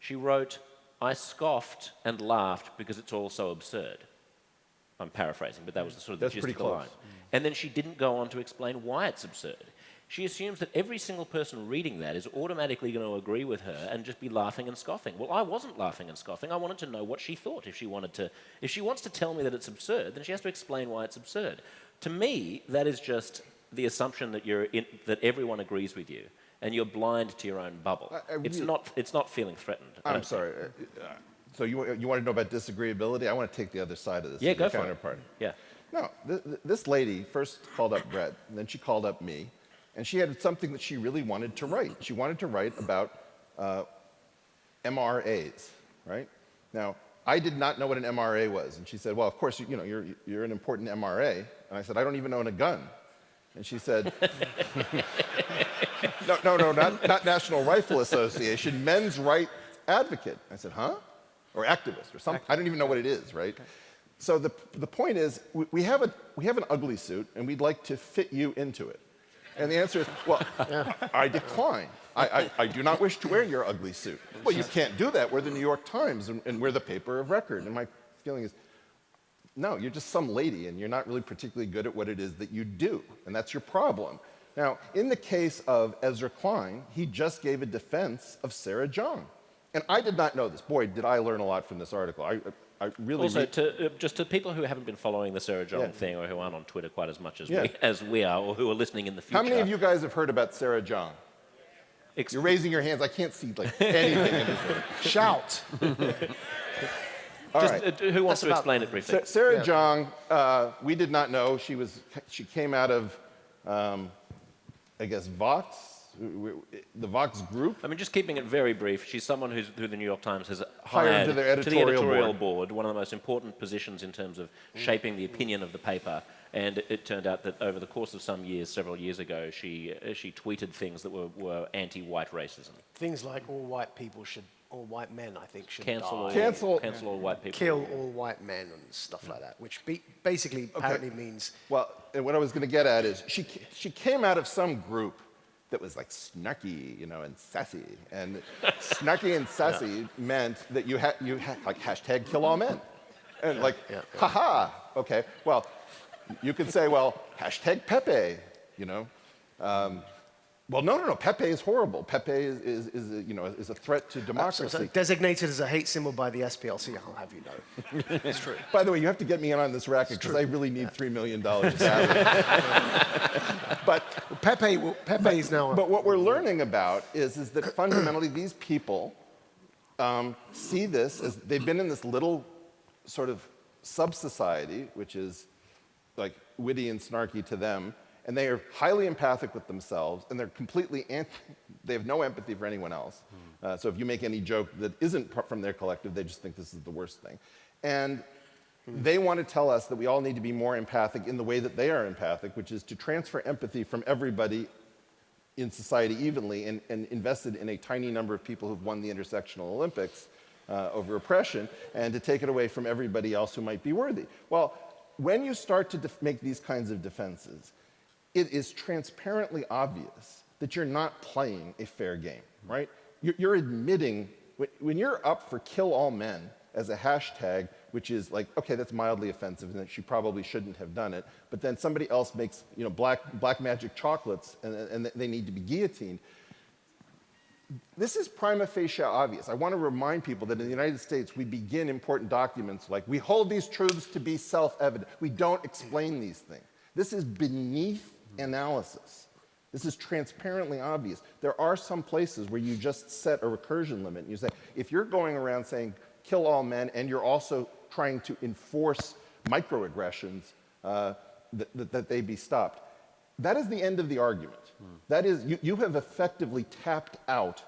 She wrote, "I scoffed and laughed because it's all so absurd." I'm paraphrasing, but that was the sort of the gist of the line. And then she didn't go on to explain why it's absurd. She assumes that every single person reading that is automatically going to agree with her and just be laughing and scoffing. Well, I wasn't laughing and scoffing. I wanted to know what she thought. If she wants to tell me that it's absurd, then she has to explain why it's absurd. To me, that is just the assumption that that everyone agrees with you, and you're blind to your own bubble. It's not feeling threatened. I'm sorry. So you want to know about disagreeability? I want to take the other side of this. Yeah, go for counterpart. it. Yeah. No, this lady first called up Bret, and then she called up me, and she had something that she really wanted to write. She wanted to write about MRAs, right? Now, I did not know what an MRA was, and she said, well, of course, you're an important MRA. And I said, I don't even own a gun. And she said, no, not National Rifle Association, Men's Right Advocate. I said, huh? Or activist, or something. I don't even know what it is, right? Okay. So the point is, we have an ugly suit, and we'd like to fit you into it. And the answer is, well, I decline. I do not wish to wear your ugly suit. Well, you can't do that. We're the New York Times, and we're the paper of record. And my feeling is, no, you're just some lady, and you're not really particularly good at what it is that you do, and that's your problem. Now, in the case of Ezra Klein, he just gave a defense of Sarah Jong. And I did not know this. Boy, did I learn a lot from this article. I really... Also, just to people who haven't been following the Sarah Jong thing, or who aren't on Twitter quite as much as we are, or who are listening in the future... How many of you guys have heard about Sarah Jong? You're raising your hands. I can't see anything. Shout. Who wants to explain it briefly? Sarah Jong, we did not know. She came out of, I guess, Vox, The Vox group. I mean, just keeping it very brief, she's someone who the New York Times has Hired hired to the the editorial editorial board, one of the most important positions in terms of shaping the opinion of the paper. And it turned out that over the course of some years, several years ago, she tweeted things that were anti-white racism. Things like all white men, I think, should Cancel die. all white people. Kill all white men and stuff like that, which basically apparently means... Well, and what I was going to get at is she came out of some group that was like snarky, and sassy. And snarky and sassy meant that you had like hashtag kill all men. And haha, okay, well, you could say, well, hashtag Pepe, well, no, Pepe is horrible. Pepe is a threat to democracy. So designated as a hate symbol by the SPLC, I'll have you know. It's true. By the way, you have to get me in on this racket because I really need $3 million. But Pepe is now... But what we're learning about is that fundamentally these people see this as they've been in this little sort of sub-society, which is like witty and snarky to them, and they are highly empathic with themselves, and they're completely they have no empathy for anyone else. So if you make any joke that isn't from their collective, they just think this is the worst thing. And they want to tell us that we all need to be more empathic in the way that they are empathic, which is to transfer empathy from everybody in society evenly and invested in a tiny number of people who've won the intersectional Olympics over oppression, and to take it away from everybody else who might be worthy. Well, when you start to make these kinds of defenses, it is transparently obvious that you're not playing a fair game, right? You're admitting, when you're up for kill all men as a hashtag, which is like, okay, that's mildly offensive and that she probably shouldn't have done it, but then somebody else makes black magic chocolates and they need to be guillotined. This is prima facie obvious. I want to remind people that in the United States, we begin important documents like, we hold these truths to be self-evident. We don't explain these things. This is beneath analysis. This is transparently obvious. There are some places where you just set a recursion limit and you say, if you're going around saying kill all men and you're also trying to enforce microaggressions that they be stopped, that is the end of the argument. That is, you have effectively tapped out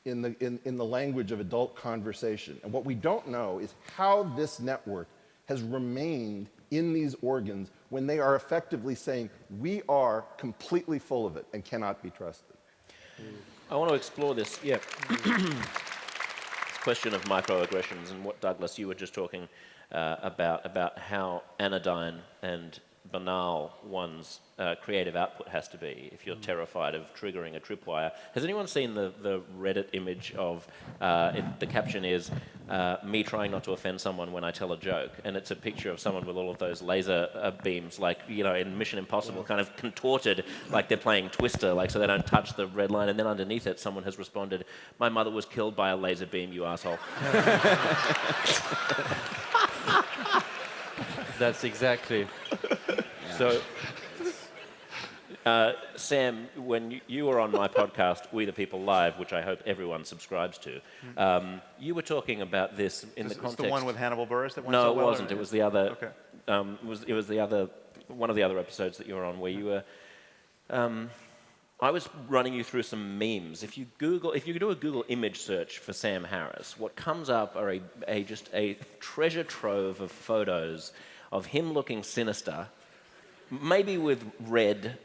in the language of adult conversation. And what we don't know is how this network has remained in these organs when they are effectively saying, we are completely full of it and cannot be trusted. I want to explore this, this question of microaggressions and what, Douglas, you were just talking about how anodyne and banal one's creative output has to be if you're terrified of triggering a tripwire. Has anyone seen the Reddit image of, the caption is, me trying not to offend someone when I tell a joke, and it's a picture of someone with all of those laser beams, like, in Mission Impossible, kind of contorted, like they're playing Twister, like so they don't touch the red line, and then underneath it someone has responded, my mother was killed by a laser beam, you asshole. That's exactly. So, Sam, when you were on my podcast, We the People Live, which I hope everyone subscribes to, you were talking about this in the context... the one with Hannibal Buress that went no, so it well? wasn't. It was the other... Okay. It was the other... One of the other episodes that you were on where you were... I was running you through some memes. If you do a Google image search for Sam Harris, what comes up are just a treasure trove of photos of him looking sinister, maybe with red,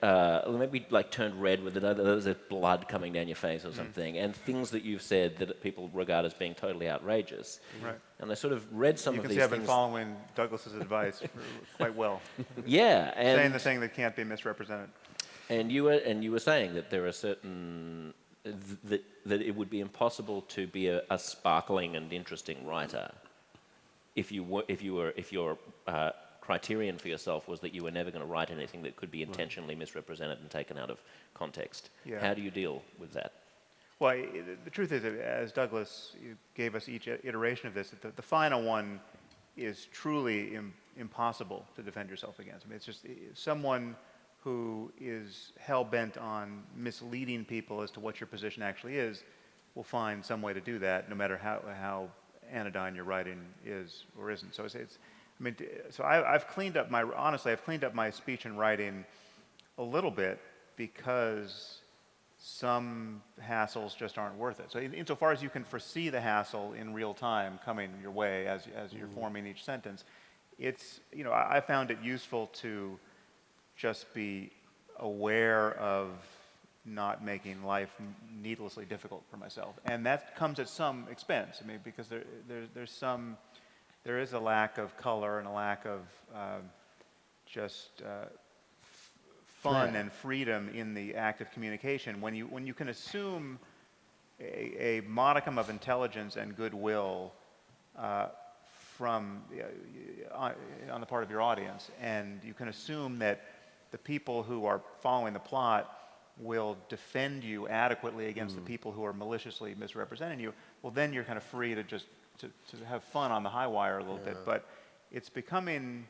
maybe like turned red with there's blood coming down your face or something, and things that you've said that people regard as being totally outrageous. Right. And I sort of read some of these things. You can see I've been following Douglas's advice quite well. Yeah, and saying the thing that can't be misrepresented. And you were saying that there are certain that it would be impossible to be a sparkling and interesting writer if your criterion for yourself was that you were never going to write anything that could be intentionally misrepresented and taken out of context. Yeah. How do you deal with that? Well, the truth is, as Douglas gave us each iteration of this, the final one is truly impossible to defend yourself against. I mean, it's just someone who is hell-bent on misleading people as to what your position actually is will find some way to do that, no matter how anodyne your writing is or isn't. So I've cleaned up I've cleaned up my speech and writing a little bit because some hassles just aren't worth it. So insofar as you can foresee the hassle in real time coming your way as you're forming each sentence, it's, I found it useful to just be aware of not making life needlessly difficult for myself. And that comes at some expense. I mean, because there is a lack of color and a lack of fun and freedom in the act of communication. When you can assume a modicum of intelligence and goodwill from on the part of your audience, and you can assume that the people who are following the plot will defend you adequately against the people who are maliciously misrepresenting you, well, then you're kind of free to just to have fun on the high wire a little bit. But it's becoming,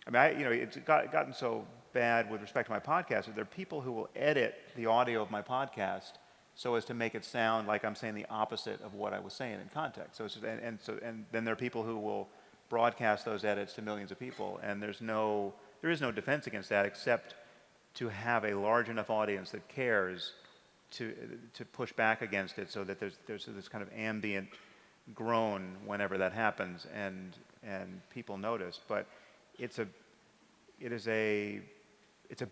it's gotten so bad with respect to my podcast that there are people who will edit the audio of my podcast so as to make it sound like I'm saying the opposite of what I was saying in context. So it's just, and then there are people who will broadcast those edits to millions of people, and there is no defense against that except to have a large enough audience that cares to push back against it, so that there's this kind of ambient groan whenever that happens, and people notice. But it's a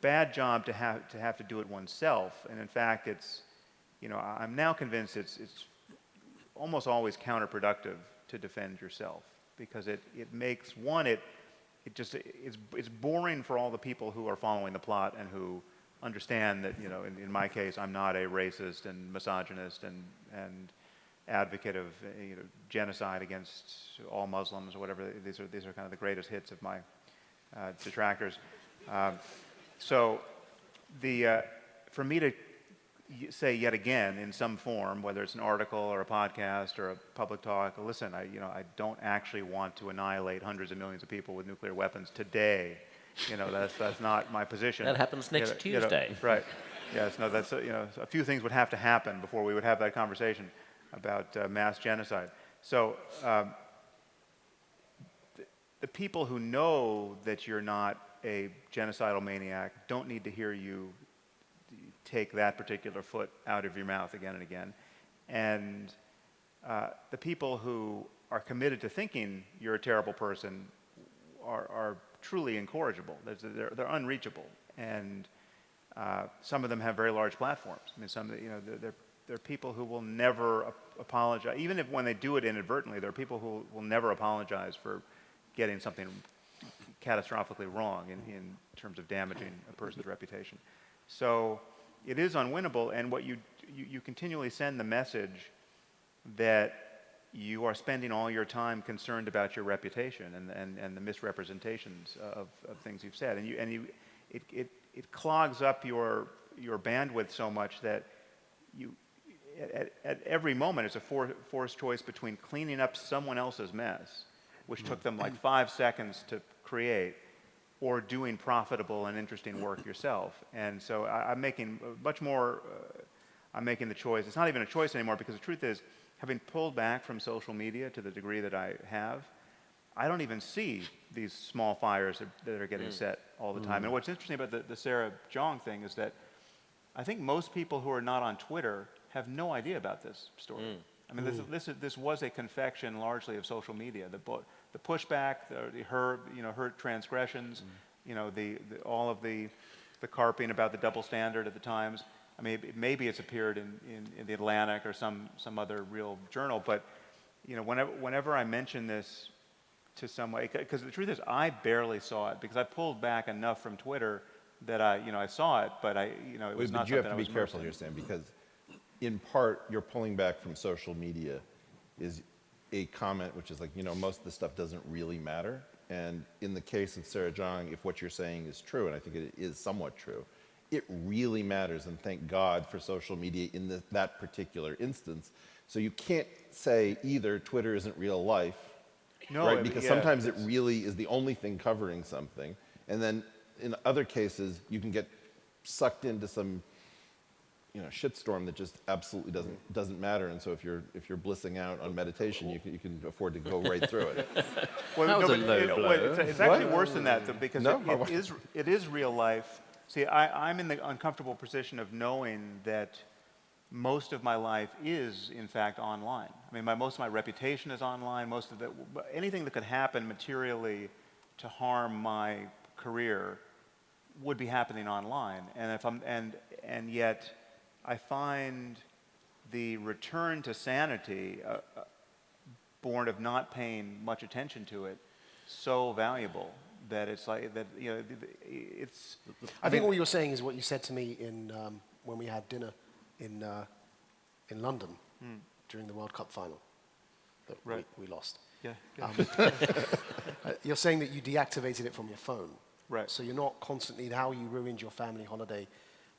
bad job to have to do it oneself, and in fact, I'm now convinced it's almost always counterproductive to defend yourself, because it makes it's boring for all the people who are following the plot and who understand that, in my case, I'm not a racist and misogynist and advocate of genocide against all Muslims or whatever. These are kind of the greatest hits of my detractors. So for me to say yet again in some form, whether it's an article or a podcast or a public talk, listen, I don't actually want to annihilate hundreds of millions of people with nuclear weapons today. That's not my position. That happens next Tuesday. Right. Yes. No. That's a few things would have to happen before we would have that conversation about mass genocide. So the people who know that you're not a genocidal maniac don't need to hear you take that particular foot out of your mouth again and again. And the people who are committed to thinking you're a terrible person are truly incorrigible. They're unreachable. And some of them have very large platforms. I mean, there are people who will never apologize. Even if when they do it inadvertently, there are people who will never apologize for getting something catastrophically wrong in terms of damaging a person's reputation. So it is unwinnable, and what you continually send the message that you are spending all your time concerned about your reputation and the misrepresentations of things you've said, and it clogs up your bandwidth so much that you at every moment it's a forced choice between cleaning up someone else's mess, which took them like 5 seconds to create, or doing profitable and interesting work yourself. And so I'm making much more, I'm making the choice. It's not even a choice anymore, because the truth is, having pulled back from social media to the degree that I have, I don't even see these small fires that are getting set all the time. And what's interesting about the Sarah Jong thing is that I think most people who are not on Twitter have no idea about this story. I mean, this was a confection largely of social media. The pushback, her transgressions, all of the carping about the double standard at the Times. I mean, maybe it's appeared in the Atlantic or some other real journal. But whenever I mention this to someone, because the truth is, I barely saw it, because I pulled back enough from Twitter that I saw it, but it was not something I was. But you have to be careful here, Sam, because in part, you're pulling back from social media is a comment which is like, most of the stuff doesn't really matter. And in the case of Sarah Jong, if what you're saying is true, and I think it is somewhat true, it really matters, and thank God for social media in that particular instance. So you can't say either Twitter isn't real life, right? Because sometimes it really is the only thing covering something. And then in other cases, you can get sucked into some shitstorm that just absolutely doesn't matter. And so if you're blissing out on meditation, you can afford to go right through it. Well, that was a low blow. It's actually worse than that, though, because it is real life. See, I'm in the uncomfortable position of knowing that most of my life is, in fact, online. I mean, most of my reputation is online. Most of anything that could happen materially to harm my career would be happening online. And yet, I find the return to sanity, born of not paying much attention to it, so valuable that it's like that. It's. I think what you're saying is what you said to me in when we had dinner in London during the World Cup final that Right. we lost. Yeah. You're saying that you deactivated it from your phone. Right. So you're not constantly, how you ruined your family holiday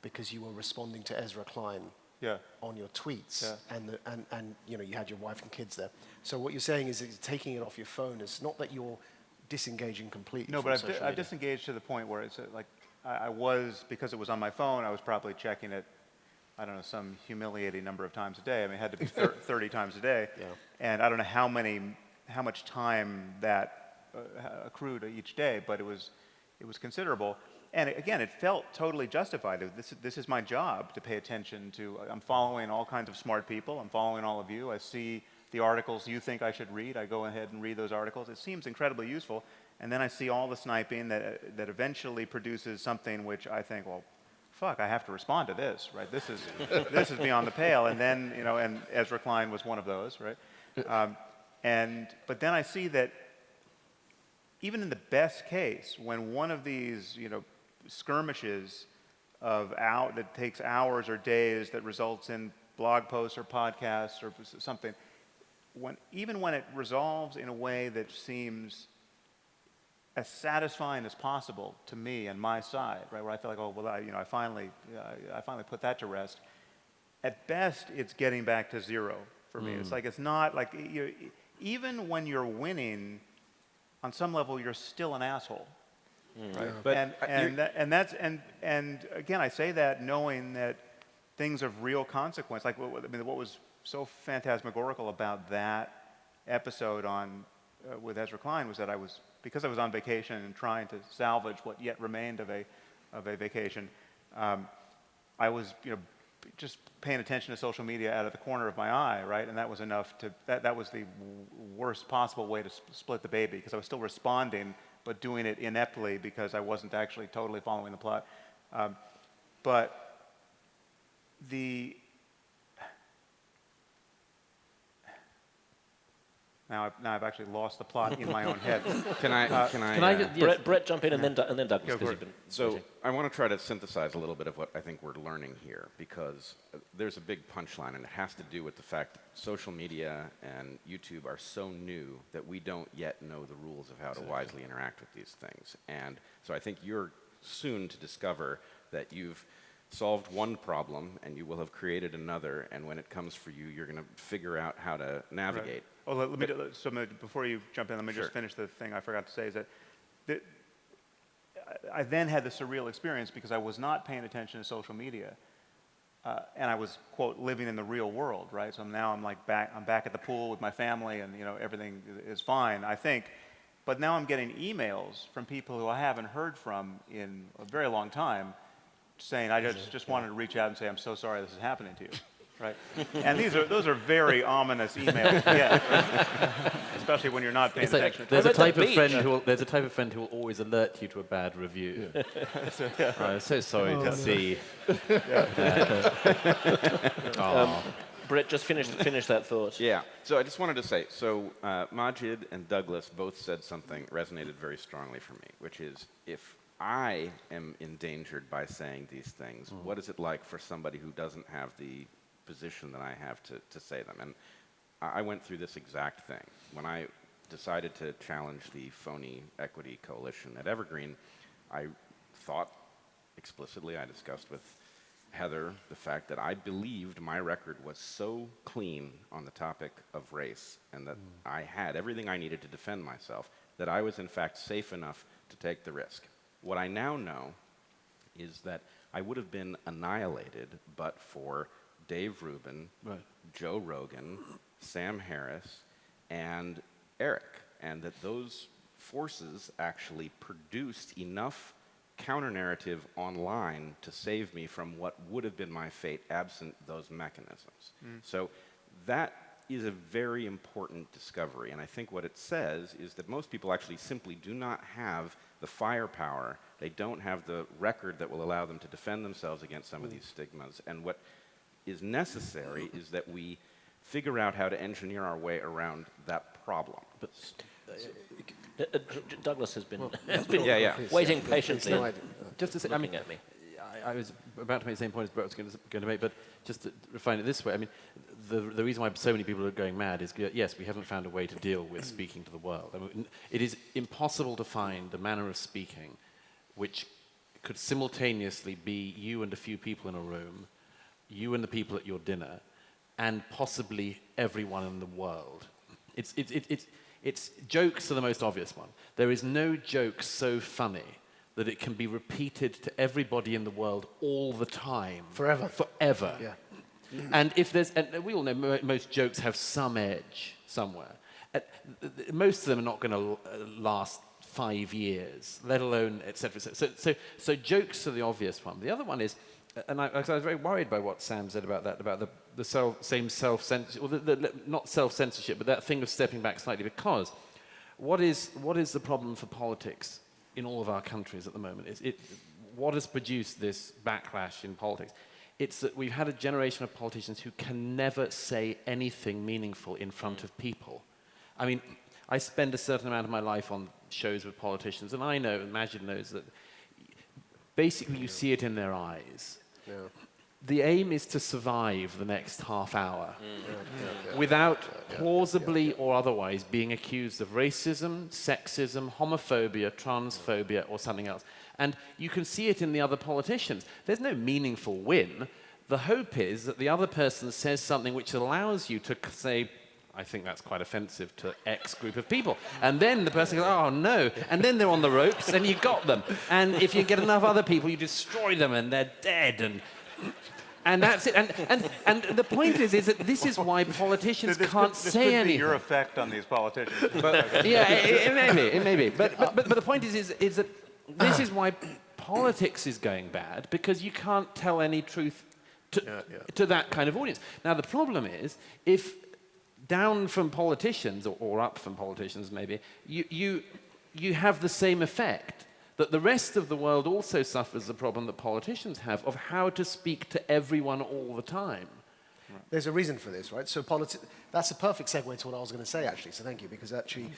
because you were responding to Ezra Klein Yeah. on your tweets, Yeah. and you had your wife and kids there. So what you're saying is that taking it off your phone is not that you're disengaging completely. No, from but social I've media. disengaged to the point where it's like I was, because it was on my phone, I was probably checking it, I don't know, some humiliating number of times a day. I mean, it had to be 30 times a day. Yeah. And I don't know how much time that accrued each day, but it was considerable. And again, it felt totally justified. This is my job to pay attention to. I'm following all kinds of smart people. I'm following all of you. I see the articles you think I should read. I go ahead and read those articles. It seems incredibly useful. And then I see all the sniping that eventually produces something which I think, well, fuck, I have to respond to this, right? This is beyond the pale. And then, and Ezra Klein was one of those, right? But then I see that even in the best case, when one of these, skirmishes that takes hours or days that results in blog posts or podcasts or something, even when it resolves in a way that seems as satisfying as possible to me and my side, right, where I feel like, oh, well, I finally put that to rest. At best, it's getting back to zero for me. It's like, it's not like, even when you're winning, on some level, you're still an asshole. Right? But And again, I say that knowing that things of real consequence, like what was so phantasmagorical about that episode with Ezra Klein was that because I was on vacation and trying to salvage what yet remained of a vacation, I was just paying attention to social media out of the corner of my eye, right? And that was enough that was the worst possible way to split the baby, because I was still responding, but doing it ineptly because I wasn't actually totally following the plot. But now I've actually lost the plot in my own head. Can I? Can I just, Brett, jump in and then Douglas. Go for 'cause it. you've been So waiting. I want to try to synthesize a little bit of what I think we're learning here, because there's a big punchline, and it has to do with the fact that social media and YouTube are so new that we don't yet know the rules of how to wisely interact with these things. And so I think you're soon to discover that you've solved one problem and you will have created another, and when it comes for you, you're going to figure out how to navigate. Right. Before you jump in, let me just finish the thing I forgot to say, is that I then had the surreal experience because I was not paying attention to social media, and I was, quote, living in the real world, right? So now I'm back at the pool with my family, and everything is fine, I think. But now I'm getting emails from people who I haven't heard from in a very long time, saying, I just wanted to reach out and say, I'm so sorry this is happening to you. Right, and those are very ominous emails, especially when you're not paying attention. there's I'm a at the type of beach. friend who will always alert you to a bad review. I'm so sorry to see. Brett, just finish that thought. Yeah, so I just wanted to say, Maajid and Douglas both said something resonated very strongly for me, which is, if I am endangered by saying these things, what is it like for somebody who doesn't have the position that I have to say them? And I went through this exact thing. When I decided to challenge the phony equity coalition at Evergreen, I thought explicitly, I discussed with Heather the fact that I believed my record was so clean on the topic of race, and that I had everything I needed to defend myself, that I was in fact safe enough to take the risk. What I now know is that I would have been annihilated but for Dave Rubin, Joe Rogan, Sam Harris, and Eric, and that those forces actually produced enough counter-narrative online to save me from what would have been my fate absent those mechanisms. So that is a very important discovery, and I think what it says is that most people actually simply do not have the firepower, they don't have the record that will allow them to defend themselves against some of these stigmas, and what is necessary is that we figure out how to engineer our way around that problem. Douglas has been, Yeah. waiting patiently, No, Just to say, looking at me. I was about to make the same point as Brett was going to make, but just to refine it this way, I mean, the reason why so many people are going mad is, yes, we haven't found a way to deal with speaking to the world. I mean, it is impossible to find a manner of speaking which could simultaneously be you and a few people in a room, you and the people at your dinner, and possibly everyone in the world. It's jokes are the most obvious one. There is no joke so funny that it can be repeated to everybody in the world all the time. Forever. Forever. Yeah. And if there's, and we all know most jokes have some edge somewhere. Most of them are not going to last 5 years, let alone et cetera, et cetera. So jokes are the obvious one. The other one is, and I was very worried by what Sam said about that, about the same self-censorship, or not self-censorship, but that thing of stepping back slightly, because what is the problem for politics in all of our countries at the moment? What has produced this backlash in politics? It's that we've had a generation of politicians who can never say anything meaningful in front of people. I mean, I spend a certain amount of my life on shows with politicians, and I know, and Maajid knows, that basically you see it in their eyes. Yeah. The aim is to survive the next half hour without plausibly or otherwise being accused of racism, sexism, homophobia, transphobia, or something else. And you can see it in the other politicians. There's no meaningful win. The hope is that the other person says something which allows you to say, I think that's quite offensive to X group of people. And then the person goes, oh no. And then they're on the ropes and you got them. And if you get enough other people, you destroy them and they're dead. And that's it. And the point is that this is why politicians can't say anything. This could be your effect on these politicians. Yeah, it may be. But the point is that this is why politics is going bad, because you can't tell any truth to that kind of audience. Now, the problem is, if down from politicians, or up from politicians maybe, you have the same effect, that the rest of the world also suffers the problem that politicians have of how to speak to everyone all the time. There's a reason for this, right? So that's a perfect segue to what I was going to say, actually, so thank you, because actually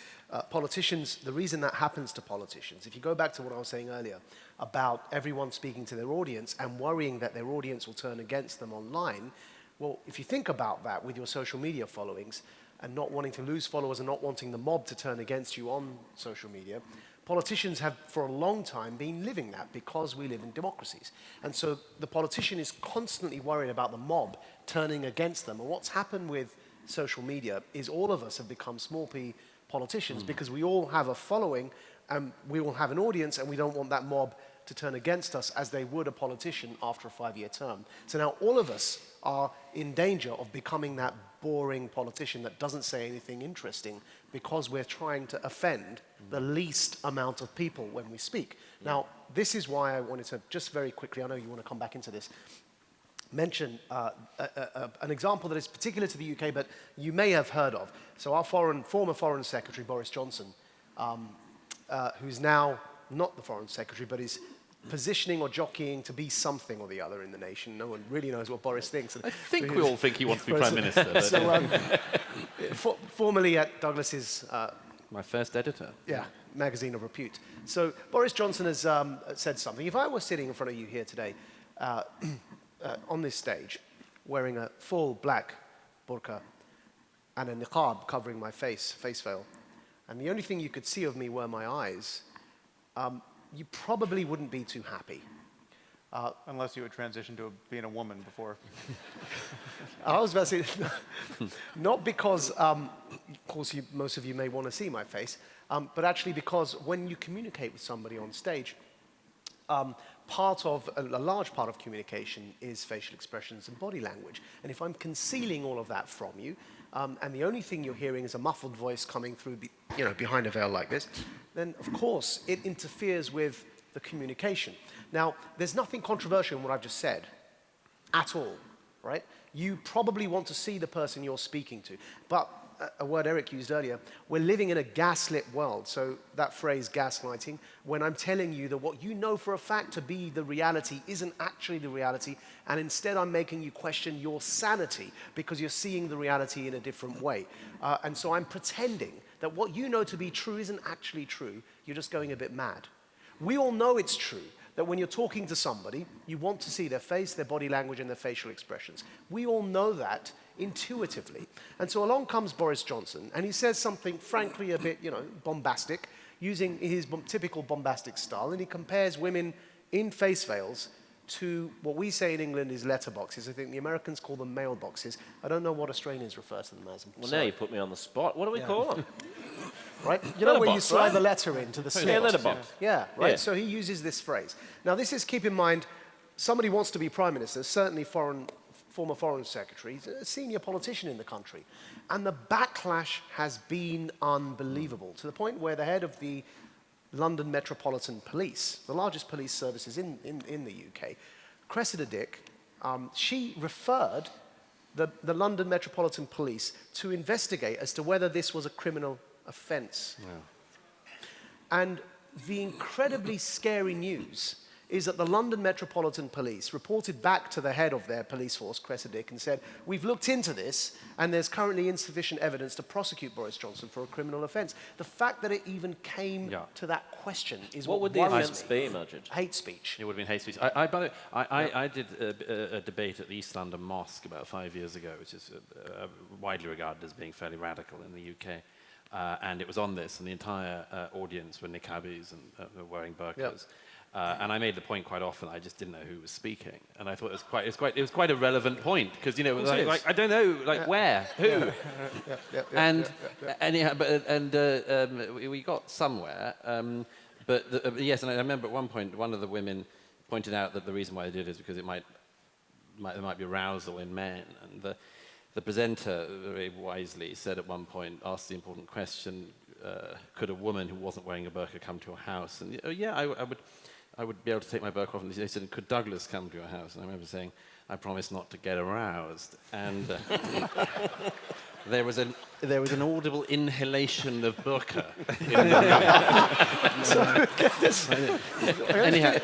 politicians, the reason that happens to politicians, if you go back to what I was saying earlier about everyone speaking to their audience and worrying that their audience will turn against them online, well, if you think about that with your social media followings and not wanting to lose followers and not wanting the mob to turn against you on social media, politicians have for a long time been living that because we live in democracies. And so the politician is constantly worried about the mob turning against them. And what's happened with social media is all of us have become small p politicians because we all have a following and we all have an audience and we don't want that mob to turn against us as they would a politician after a 5-year term. So now all of us are in danger of becoming that boring politician that doesn't say anything interesting because we're trying to offend the least amount of people when we speak. Now, this is why I wanted to just very quickly, I know you want to come back into this, mention an example that is particular to the UK, but you may have heard of. So our former Foreign Secretary, Boris Johnson, who's now not the Foreign Secretary, but is positioning or jockeying to be something or the other in the nation. No one really knows what Boris thinks. I think we all think he wants to be Prime Minister. But So, formerly at Douglas's... my first editor. Yeah, magazine of repute. So Boris Johnson has said something. If I were sitting in front of you here today on this stage, wearing a full black burqa and a niqab covering my face veil, and the only thing you could see of me were my eyes, you probably wouldn't be too happy. Unless you would transition to being a woman before. I was about to say, not because, of course, most of you may want to see my face, but actually because when you communicate with somebody on stage, a large part of communication is facial expressions and body language. And if I'm concealing all of that from you, and the only thing you're hearing is a muffled voice coming through, behind a veil like this, then of course it interferes with the communication. Now, there's nothing controversial in what I've just said at all, right? You probably want to see the person you're speaking to. But a word Eric used earlier, we're living in a gaslit world. So that phrase, gaslighting, when I'm telling you that what you know for a fact to be the reality isn't actually the reality, and instead I'm making you question your sanity because you're seeing the reality in a different way. And so I'm pretending that what you know to be true isn't actually true. You're just going a bit mad. We all know it's true that when you're talking to somebody, you want to see their face, their body language, and their facial expressions. We all know that intuitively. And so along comes Boris Johnson, and he says something, frankly, a bit, bombastic, using his typical bombastic style, and he compares women in face veils to what we say in England is letterboxes. I think the Americans call them mailboxes. I don't know what Australians refer to them as. Well, now you put me on the spot. What do we call them? Right? You know where you Letterbox, slide right? the letter into the slot? Yeah, letterbox. Yeah, right? Yeah. So he uses this phrase. Now, this is, keep in mind, somebody wants to be prime minister, certainly former foreign secretary, he's a senior politician in the country. And the backlash has been unbelievable, to the point where the head of the London Metropolitan Police, the largest police services in the UK, Cressida Dick, she referred the London Metropolitan Police to investigate as to whether this was a criminal offence. Yeah. And the incredibly scary news is that the London Metropolitan Police reported back to the head of their police force, Cressida Dick, and said, we've looked into this, and there's currently insufficient evidence to prosecute Boris Johnson for a criminal offence. The fact that it even came to that question is what would the worries offence me. be, Maajid? Hate speech. It would have been hate speech. By the way, I did a debate at the East London Mosque about 5 years ago, which is widely regarded as being fairly radical in the UK. And it was on this, and the entire audience were niqabis and were wearing burqas. Yep. And I made the point quite often. I just didn't know who was speaking, and I thought it was quite a relevant point because like I don't know where, who, we got somewhere. Yes, and I remember at one point one of the women pointed out that the reason why they did it is because there might be arousal in men, and the presenter very wisely said at one point, asked the important question, could a woman who wasn't wearing a burqa come to your house? And I would be able to take my burqa off. And they said, could Douglas come to your house? And I remember saying, I promise not to get aroused. And there was an audible inhalation of burqa. Anyhow,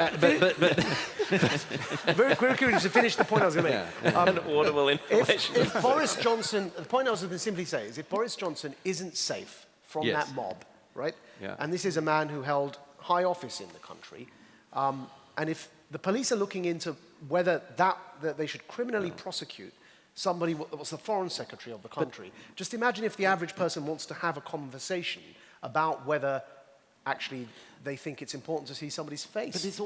Very quickly to finish the point I was going to make. An audible inhalation. If Boris Johnson, the point I was going to simply say is if Boris Johnson isn't safe from Yes. that mob, right? Yeah. And this is a man who held high office in the country, and if the police are looking into whether that they should criminally prosecute somebody that was the foreign secretary of the country, just imagine if the average person wants to have a conversation about whether actually they think it's important to see somebody's face. But it's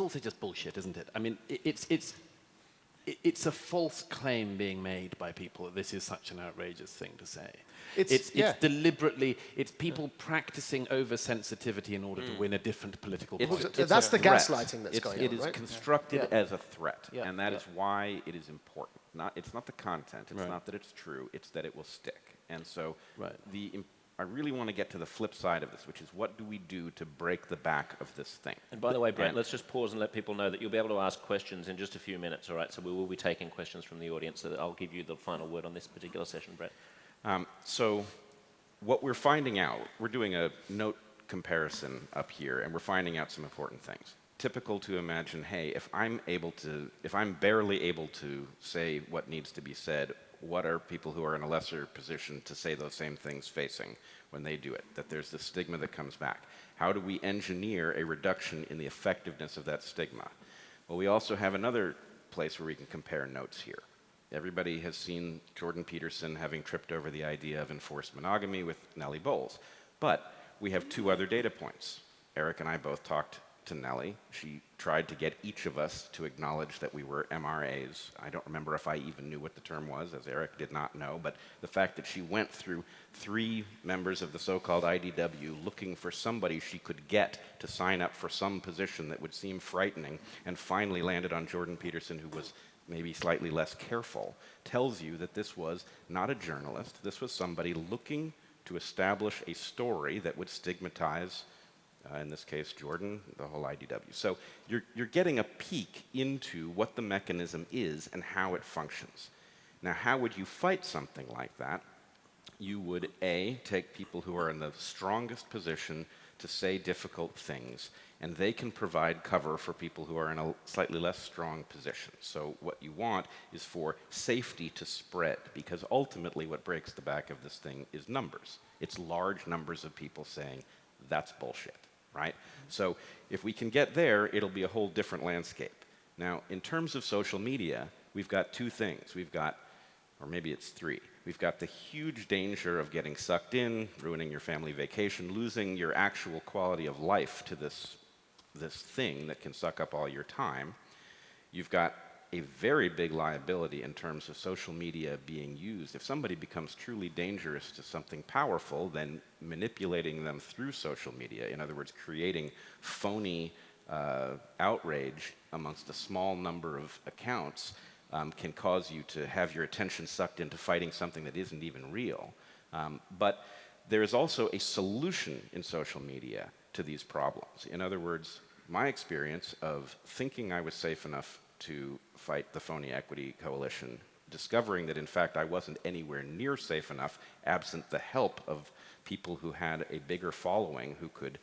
also just bullshit, isn't it? I mean, it's a false claim being made by people that this is such an outrageous thing to say. It's deliberately, it's people practicing oversensitivity in order to win a different political point. That's the threat. gaslighting that's going on, It is right? constructed as a threat, Yeah. and that is why it is important. It's not the content, it's not that it's true, it's that it will stick. And so I really want to get to the flip side of this, which is what do we do to break the back of this thing? And by the way, Brett, let's just pause and let people know that you'll be able to ask questions in just a few minutes, all right? So we will be taking questions from the audience, so that I'll give you the final word on this particular session, Brett. So what we're finding out, we're doing a note comparison up here, and we're finding out some important things. Typical to imagine, hey, if I'm barely able to say what needs to be said, what are people who are in a lesser position to say those same things facing when they do it? That there's this stigma that comes back. How do we engineer a reduction in the effectiveness of that stigma? Well, we also have another place where we can compare notes here. Everybody has seen Jordan Peterson having tripped over the idea of enforced monogamy with Nellie Bowles. But we have two other data points. Eric and I both talked to Nellie. She tried to get each of us to acknowledge that we were MRAs. I don't remember if I even knew what the term was, as Eric did not know, but the fact that she went through 3 members of the so-called IDW looking for somebody she could get to sign up for some position that would seem frightening, and finally landed on Jordan Peterson, who was maybe slightly less careful, tells you that this was not a journalist. This was somebody looking to establish a story that would stigmatize in this case, Jordan, the whole IDW. So you're getting a peek into what the mechanism is and how it functions. Now, how would you fight something like that? You would, A, take people who are in the strongest position to say difficult things, and they can provide cover for people who are in a slightly less strong position. So what you want is for safety to spread, because ultimately what breaks the back of this thing is numbers. It's large numbers of people saying, that's bullshit, right? So if we can get there, it'll be a whole different landscape. Now, in terms of social media, we've got two things. We've got, or maybe it's three. We've got the huge danger of getting sucked in, ruining your family vacation, losing your actual quality of life to this thing that can suck up all your time. You've got a very big liability in terms of social media being used. If somebody becomes truly dangerous to something powerful, then manipulating them through social media, in other words, creating phony outrage amongst a small number of accounts, can cause you to have your attention sucked into fighting something that isn't even real. But there is also a solution in social media to these problems. In other words, my experience of thinking I was safe enough to fight the phony equity coalition, discovering that in fact I wasn't anywhere near safe enough, absent the help of people who had a bigger following who could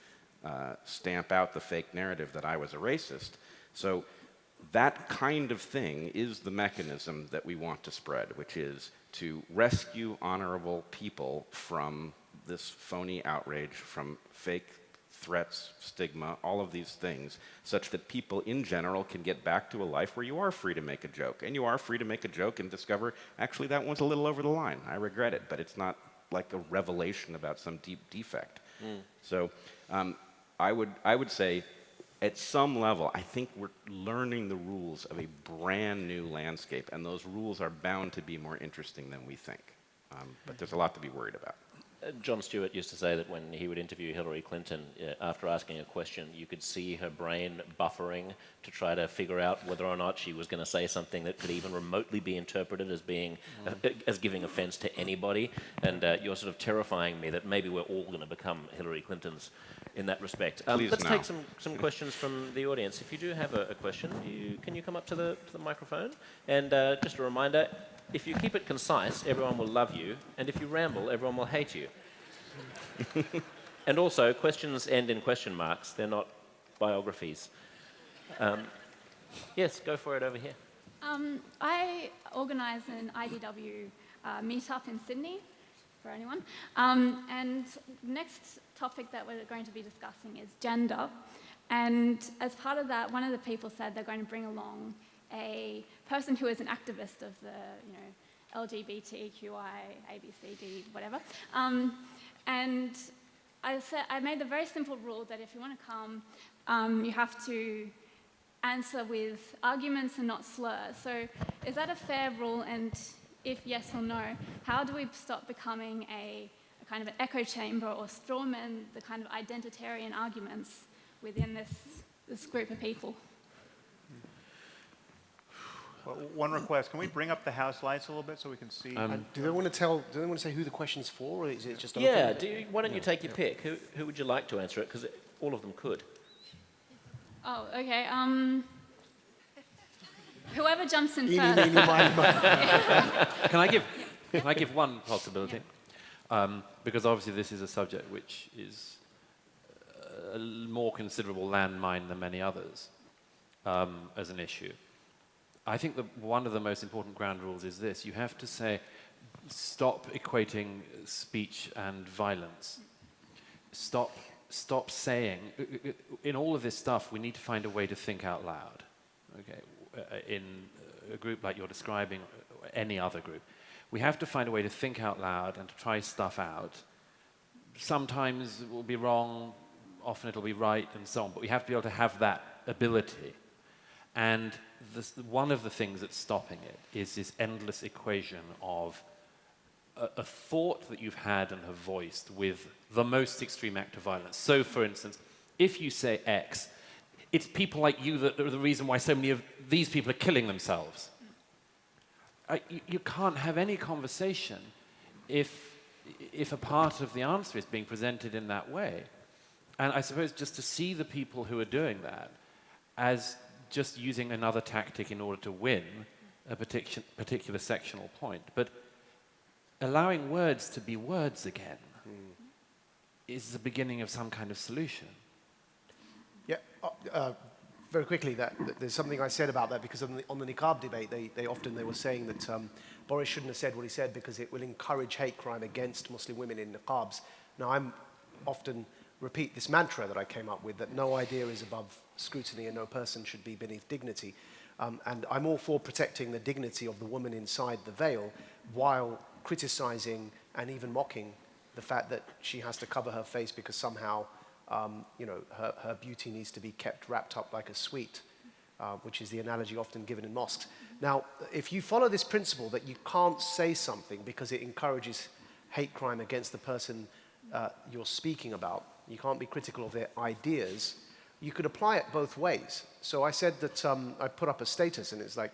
stamp out the fake narrative that I was a racist. So that kind of thing is the mechanism that we want to spread, which is to rescue honorable people from this phony outrage, from fake threats, stigma, all of these things, such that people in general can get back to a life where you are free to make a joke. And you are free to make a joke and discover, actually, that one's a little over the line. I regret it, but it's not like a revelation about some deep defect. So I would say, at some level, I think we're learning the rules of a brand new landscape, and those rules are bound to be more interesting than we think. But there's a lot to be worried about. Jon Stewart used to say that when he would interview Hillary Clinton, after asking a question, you could see her brain buffering to try to figure out whether or not she was going to say something that could even remotely be interpreted as being as giving offense to anybody. And you're sort of terrifying me that maybe we're all going to become Hillary Clintons in that respect. Let's take some questions from the audience. If you do have a question, can you come up to the microphone? And just a reminder, if you keep it concise, everyone will love you, and if you ramble, everyone will hate you. And also, questions end in question marks. They're not biographies. Yes, go for it over here. I organise an IDW meetup in Sydney, for anyone. And the next topic that we're going to be discussing is gender. And as part of that, one of the people said they're going to bring along a person who is an activist of the, LGBTQI, ABCD, whatever. And I made the very simple rule that if you want to come, you have to answer with arguments and not slurs. So is that a fair rule? And if yes or no, how do we stop becoming a kind of an echo chamber or strawman, the kind of identitarian arguments within this group of people? Well, one request, can we bring up the house lights a little bit so we can see? Do they want to say who the question's for, or is it just open? Yeah, why don't you take your pick? Who would you like to answer it? Because all of them could. Oh, okay. Whoever jumps in Eeny, first. meeny, miny, moe. Can I give one possibility? Because obviously this is a subject which is a more considerable landmine than many others as an issue. I think that one of the most important ground rules is this. You have to say, stop equating speech and violence. Stop saying, in all of this stuff, we need to find a way to think out loud. Okay, in a group like you're describing, or any other group, we have to find a way to think out loud and to try stuff out. Sometimes it will be wrong, often it'll be right, and so on, but we have to be able to have that ability. And one of the things that's stopping it is this endless equation of a thought that you've had and have voiced with the most extreme act of violence. So, for instance, if you say X, it's people like you that are the reason why so many of these people are killing themselves. You can't have any conversation if a part of the answer is being presented in that way. And I suppose just to see the people who are doing that as just using another tactic in order to win a particular sectional point, but allowing words to be words again is the beginning of some kind of solution. Yeah, very quickly, there's something I said about that, because on the niqab debate, they were saying that Boris shouldn't have said what he said because it will encourage hate crime against Muslim women in niqabs. Now, I'm often repeat this mantra that I came up with, that no idea is above scrutiny and no person should be beneath dignity. And I'm all for protecting the dignity of the woman inside the veil while criticizing and even mocking the fact that she has to cover her face because somehow her beauty needs to be kept wrapped up like a sweet, which is the analogy often given in mosques. Now, if you follow this principle that you can't say something because it encourages hate crime against the person you're speaking about, you can't be critical of their ideas, you could apply it both ways. So I said that I put up a status, and it's like,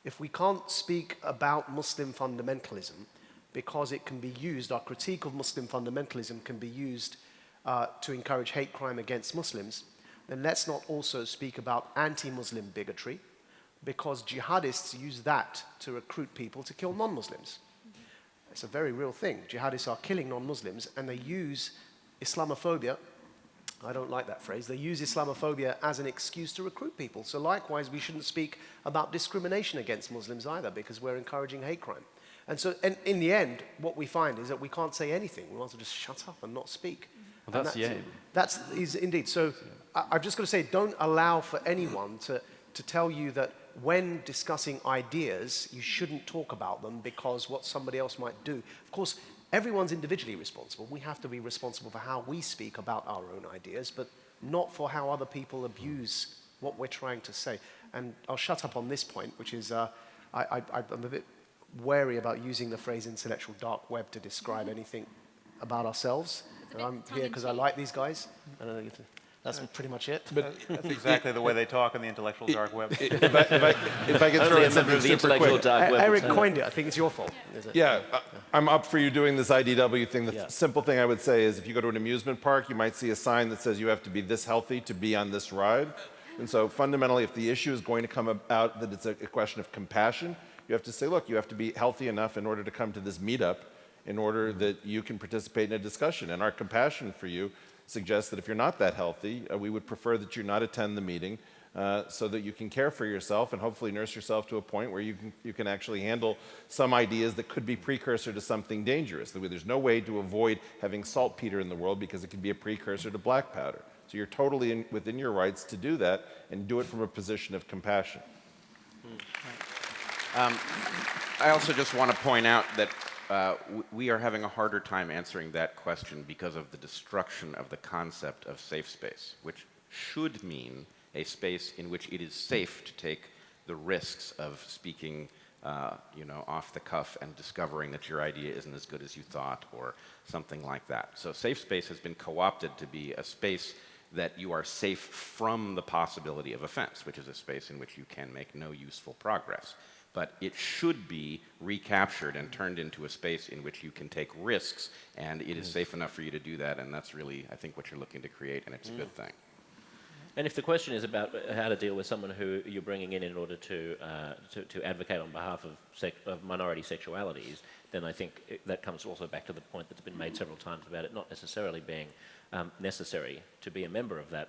if we can't speak about Muslim fundamentalism because it can be used, our critique of Muslim fundamentalism can be used to encourage hate crime against Muslims, then let's not also speak about anti-Muslim bigotry, because jihadists use that to recruit people to kill non-Muslims. It's a very real thing. Jihadists are killing non-Muslims, and they use Islamophobia, I don't like that phrase, they use Islamophobia as an excuse to recruit people. So likewise, we shouldn't speak about discrimination against Muslims either, because we're encouraging hate crime. And so in the end, what we find is that we can't say anything. We want to just shut up and not speak. Well, that's the aim. That is indeed. So I've just got to say, don't allow for anyone to tell you that when discussing ideas, you shouldn't talk about them because what somebody else might do. Of course, everyone's individually responsible. We have to be responsible for how we speak about our own ideas, but not for how other people abuse what we're trying to say. And I'll shut up on this point, which is I'm a bit wary about using the phrase intellectual dark web to describe anything about ourselves. And I'm here because I like these guys. I don't know, that's pretty much it. But that's exactly the way they talk on the intellectual dark web. If I could throw in something super quick. Eric coined it. I think it's your fault. Is it? Yeah, I'm up for you doing this IDW thing. The simple thing I would say is if you go to an amusement park, you might see a sign that says you have to be this healthy to be on this ride. And so fundamentally, if the issue is going to come out that it's a question of compassion, you have to say, look, you have to be healthy enough in order to come to this meetup in order that you can participate in a discussion. And our compassion for you suggests that if you're not that healthy, we would prefer that you not attend the meeting so that you can care for yourself and hopefully nurse yourself to a point where you can actually handle some ideas that could be precursor to something dangerous. There's no way to avoid having saltpeter in the world because it can be a precursor to black powder. So you're totally within your rights to do that and do it from a position of compassion. I also just want to point out that we are having a harder time answering that question because of the destruction of the concept of safe space, which should mean a space in which it is safe to take the risks of speaking off the cuff and discovering that your idea isn't as good as you thought or something like that. So safe space has been co-opted to be a space that you are safe from the possibility of offense, which is a space in which you can make no useful progress. But it should be recaptured and turned into a space in which you can take risks, and it is safe enough for you to do that, and that's really, I think, what you're looking to create, and it's a good thing. And if the question is about how to deal with someone who you're bringing in order to advocate on behalf of minority sexualities, then I think that comes also back to the point that's been made several times about it not necessarily being necessary to be a member of that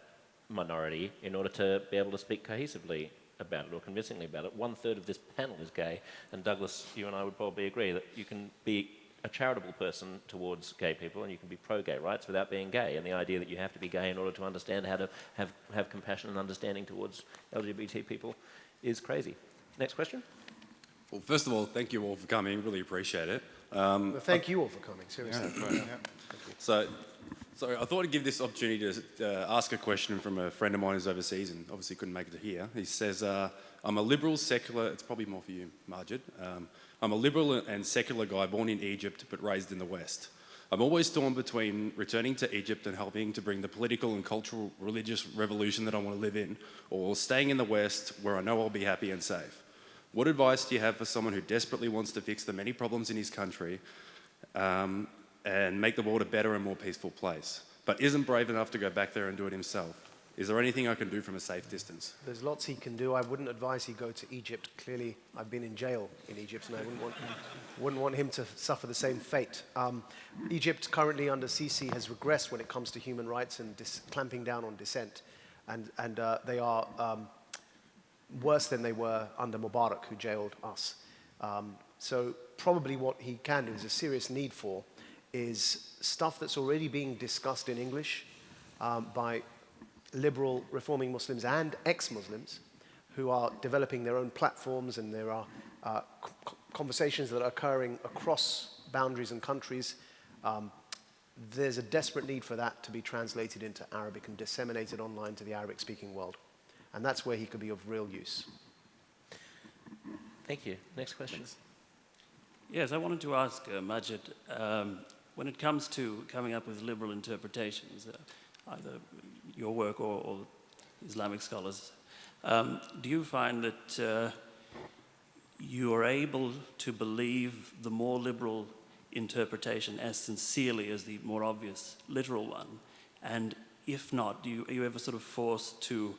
minority in order to be able to speak cohesively about it or convincingly about it. 1/3 of this panel is gay, and Douglas, you and I would probably agree that you can be a charitable person towards gay people and you can be pro-gay rights without being gay, and the idea that you have to be gay in order to understand how to have compassion and understanding towards LGBT people is crazy. Next question? Well, first of all, thank you all for coming. Really appreciate it. Well, thank you all for coming, seriously. So I thought I'd give this opportunity to ask a question from a friend of mine who's overseas and obviously couldn't make it to here. He says, I'm a liberal, secular, it's probably more for you, Maajid. I'm a liberal and secular guy born in Egypt but raised in the West. I'm always torn between returning to Egypt and helping to bring the political and cultural religious revolution that I want to live in, or staying in the West where I know I'll be happy and safe. What advice do you have for someone who desperately wants to fix the many problems in his country and make the world a better and more peaceful place, but isn't brave enough to go back there and do it himself. Is there anything I can do from a safe distance? There's lots he can do. I wouldn't advise he go to Egypt. Clearly, I've been in jail in Egypt, and I wouldn't want him to suffer the same fate. Egypt, currently under Sisi, has regressed when it comes to human rights and clamping down on dissent. And they are worse than they were under Mubarak, who jailed us. So probably what he can do is a serious need for is stuff that's already being discussed in English by liberal reforming Muslims and ex-Muslims who are developing their own platforms, and there are conversations that are occurring across boundaries and countries. There's a desperate need for that to be translated into Arabic and disseminated online to the Arabic-speaking world. And that's where he could be of real use. Thank you. Next question. Yes, I wanted to ask Maajid, when it comes to coming up with liberal interpretations, either your work or Islamic scholars, do you find that you are able to believe the more liberal interpretation as sincerely as the more obvious literal one? And if not, are you ever sort of forced to,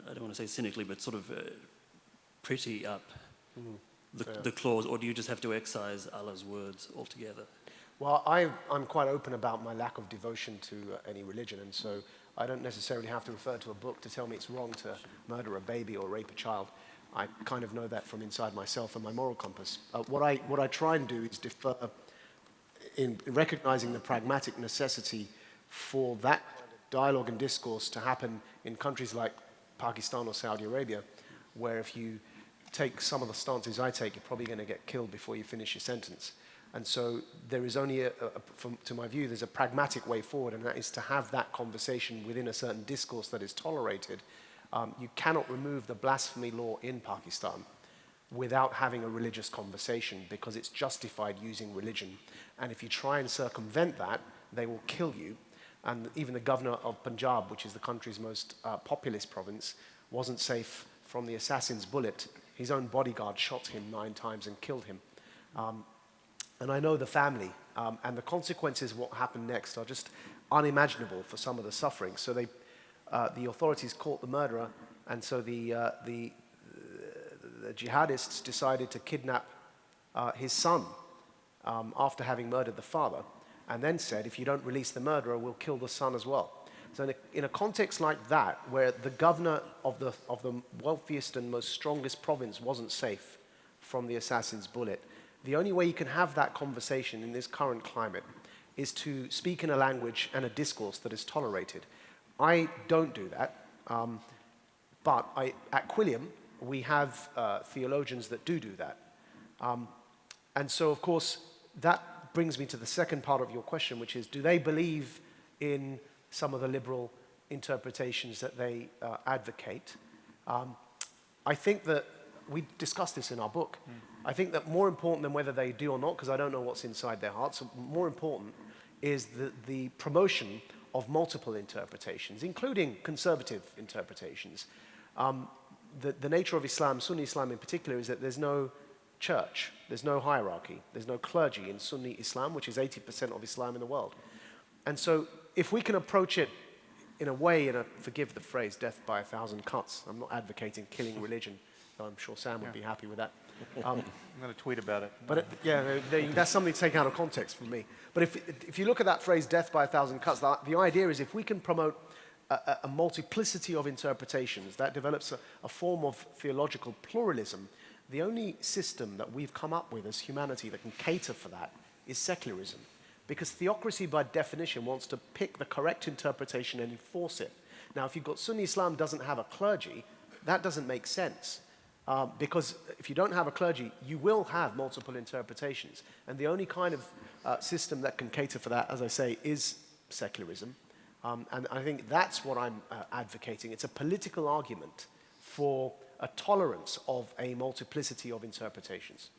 I don't want to say cynically, but sort of pretty up the clause, or do you just have to excise Allah's words altogether? Well, I'm quite open about my lack of devotion to any religion, and so I don't necessarily have to refer to a book to tell me it's wrong to murder a baby or rape a child. I kind of know that from inside myself and my moral compass. What I try and do is defer in recognizing the pragmatic necessity for that kind of dialogue and discourse to happen in countries like Pakistan or Saudi Arabia, where if you take some of the stances I take, you're probably going to get killed before you finish your sentence. And so there is only, to my view, there's a pragmatic way forward, and that is to have that conversation within a certain discourse that is tolerated. You cannot remove the blasphemy law in Pakistan without having a religious conversation, because it's justified using religion. And if you try and circumvent that, they will kill you. And even the governor of Punjab, which is the country's most populous province, wasn't safe from the assassin's bullet. His own bodyguard shot him 9 times and killed him. And I know the family, and the consequences of what happened next are just unimaginable for some of the suffering. So the authorities caught the murderer, and so the jihadists decided to kidnap his son after having murdered the father, and then said, if you don't release the murderer, we'll kill the son as well. So in a context like that, where the governor of the wealthiest and most strongest province wasn't safe from the assassin's bullet, the only way you can have that conversation in this current climate is to speak in a language and a discourse that is tolerated. I don't do that, but at Quilliam, we have theologians that do that. And so, of course, that brings me to the second part of your question, which is, do they believe in some of the liberal interpretations that they advocate? I think that we discussed this in our book. I think that more important than whether they do or not, because I don't know what's inside their hearts, more important is the promotion of multiple interpretations, including conservative interpretations. The nature of Islam, Sunni Islam in particular, is that there's no church, there's no hierarchy, there's no clergy in Sunni Islam, which is 80% of Islam in the world. And so if we can approach it in a way, forgive the phrase, death by 1,000 cuts, I'm not advocating killing religion, though I'm sure Sam would be happy with that. I'm going to tweet about it. But that's something to take out of context for me. But if you look at that phrase, death by 1,000 cuts, the idea is if we can promote a multiplicity of interpretations, that develops a form of theological pluralism. The only system that we've come up with as humanity that can cater for that is secularism. Because theocracy, by definition, wants to pick the correct interpretation and enforce it. Now, if you've got Sunni Islam doesn't have a clergy, that doesn't make sense. Because if you don't have a clergy, you will have multiple interpretations. And the only kind of system that can cater for that, as I say, is secularism. And I think that's what I'm advocating. It's a political argument for a tolerance of a multiplicity of interpretations.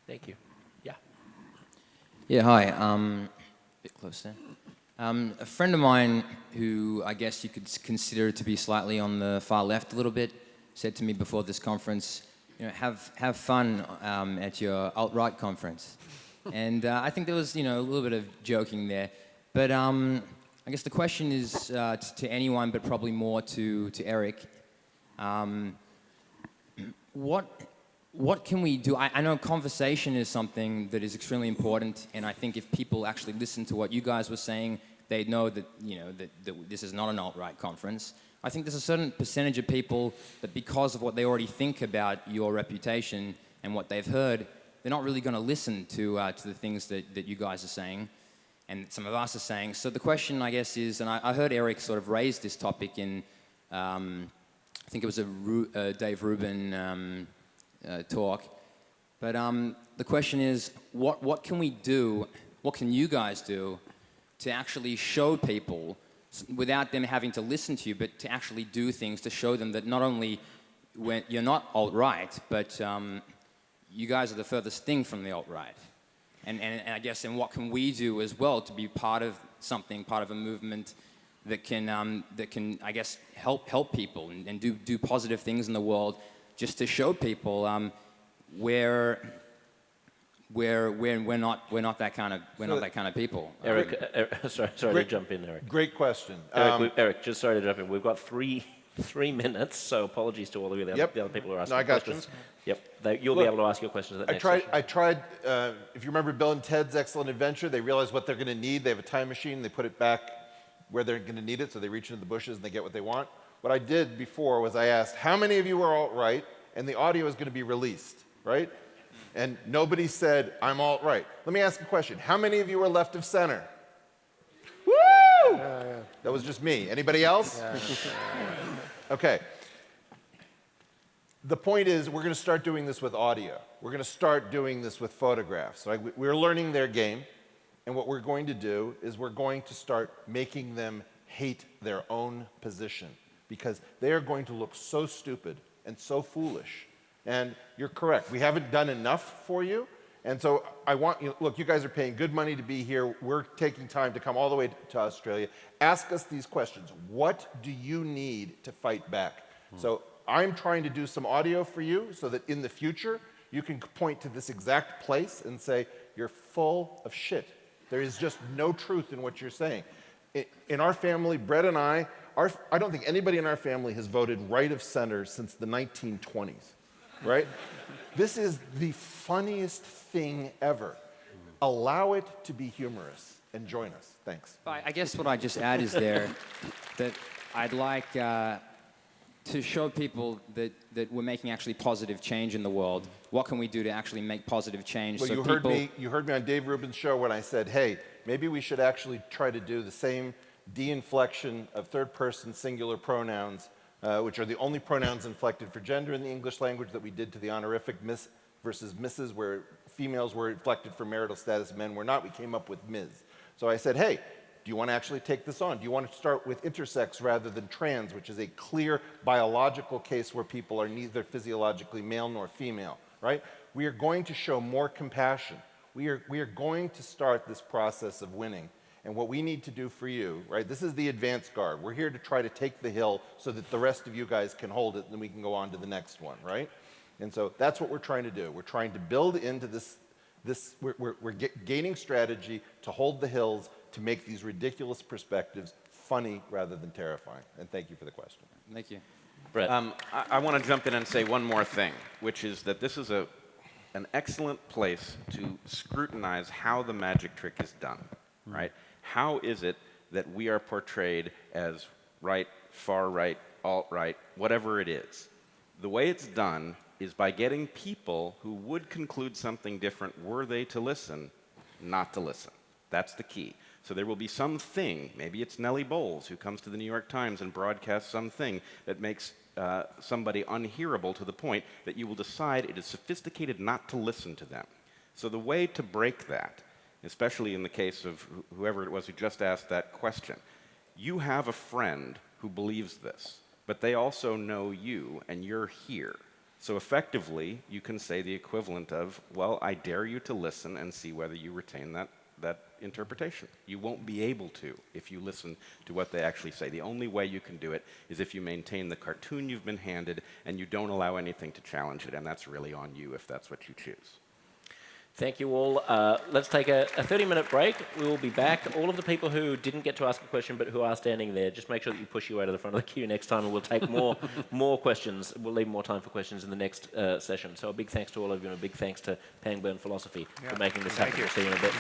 Thank you. Yeah. Yeah, hi. A bit closer. A friend of mine who I guess you could consider to be slightly on the far left a little bit said to me before this conference, have fun at your alt-right conference. And I think there was, a little bit of joking there. But I guess the question is to anyone, but probably more to Eric. What can we do? I know conversation is something that is extremely important, and I think if people actually listen to what you guys were saying, they'd know that, that this is not an alt-right conference. I think there's a certain percentage of people that because of what they already think about your reputation and what they've heard, they're not really going to listen to the things that you guys are saying and some of us are saying. So the question, I guess, is, and I heard Eric sort of raise this topic in, I think it was a Dave Rubin talk, but the question is, what can we do, what can you guys do to actually show people, without them having to listen to you, but to actually do things to show them that not only when you're not alt-right, but you guys are the furthest thing from the alt-right. And I guess, and what can we do as well to be part of something, part of a movement that can, I guess, help people and do positive things in the world, just to show people where we're not that kind of people. Eric, sorry to jump in, Eric. Great question. Eric, just sorry to jump in. We've got three minutes, so apologies to all of you, the other people who are asking questions. Yep, you'll be able to ask your questions at the next session. I tried, if you remember Bill and Ted's Excellent Adventure, they realize what they're going to need. They have a time machine. They put it back where they're going to need it, so they reach into the bushes and they get what they want. What I did before was I asked, how many of you are alt-right? And the audio is going to be released, right? And nobody said, I'm alt-right. Let me ask a question. How many of you are left of center? Woo! Yeah. That was just me. Anybody else? Okay. The point is, we're going to start doing this with audio. We're going to start doing this with photographs. So we're learning their game. And what we're going to do is we're going to start making them hate their own position, because they are going to look so stupid and so foolish. And you're correct. We haven't done enough for you. And so I want you, look, you guys are paying good money to be here. We're taking time to come all the way to Australia. Ask us these questions. What do you need to fight back? So I'm trying to do some audio for you so that in the future, you can point to this exact place and say, you're full of shit. There is just no truth in what you're saying. In our family, Bret and I don't think anybody in our family has voted right of center since the 1920s, right? This is the funniest thing ever. Allow it to be humorous and join us. Thanks. I guess what I just add is there that I'd like to show people that we're making actually positive change in the world. What can we do to actually make positive change? Well, so you heard me on Dave Rubin's show when I said, hey, maybe we should actually try to do the same de-inflection of third-person singular pronouns, which are the only pronouns inflected for gender in the English language, that we did to the honorific Miss versus Mrs., where females were inflected for marital status, men were not. We came up with Ms. So I said, hey, do you want to actually take this on? Do you want to start with intersex rather than trans, which is a clear biological case where people are neither physiologically male nor female, right? We are going to show more compassion. We are going to start this process of winning. And what we need to do for you, right, this is the advance guard. We're here to try to take the hill so that the rest of you guys can hold it, and then we can go on to the next one, right? And so that's what we're trying to do. We're trying to build into we're gaining strategy to hold the hills, to make these ridiculous perspectives funny rather than terrifying. And thank you for the question. Thank you. Bret. I want to jump in and say one more thing, which is that this is an excellent place to scrutinize how the magic trick is done, right? How is it that we are portrayed as right, far right, alt-right, whatever it is? The way it's done is by getting people who would conclude something different were they to listen, not to listen. That's the key. So there will be something, maybe it's Nellie Bowles, who comes to the New York Times and broadcasts something that makes somebody unhearable to the point that you will decide it is sophisticated not to listen to them. So the way to break that, especially in the case of whoever it was who just asked that question, you have a friend who believes this, but they also know you and you're here. So effectively, you can say the equivalent of, well, I dare you to listen and see whether you retain that interpretation. You won't be able to if you listen to what they actually say. The only way you can do it is if you maintain the cartoon you've been handed and you don't allow anything to challenge it, and that's really on you if that's what you choose. Thank you all. Let's take a 30-minute break. We will be back. All of the people who didn't get to ask a question but who are standing there, just make sure that you push your way to the front of the queue next time, and we'll take more questions. We'll leave more time for questions in the next session. So a big thanks to all of you, and a big thanks to Pangburn Philosophy for making this happen. We'll see you in a bit.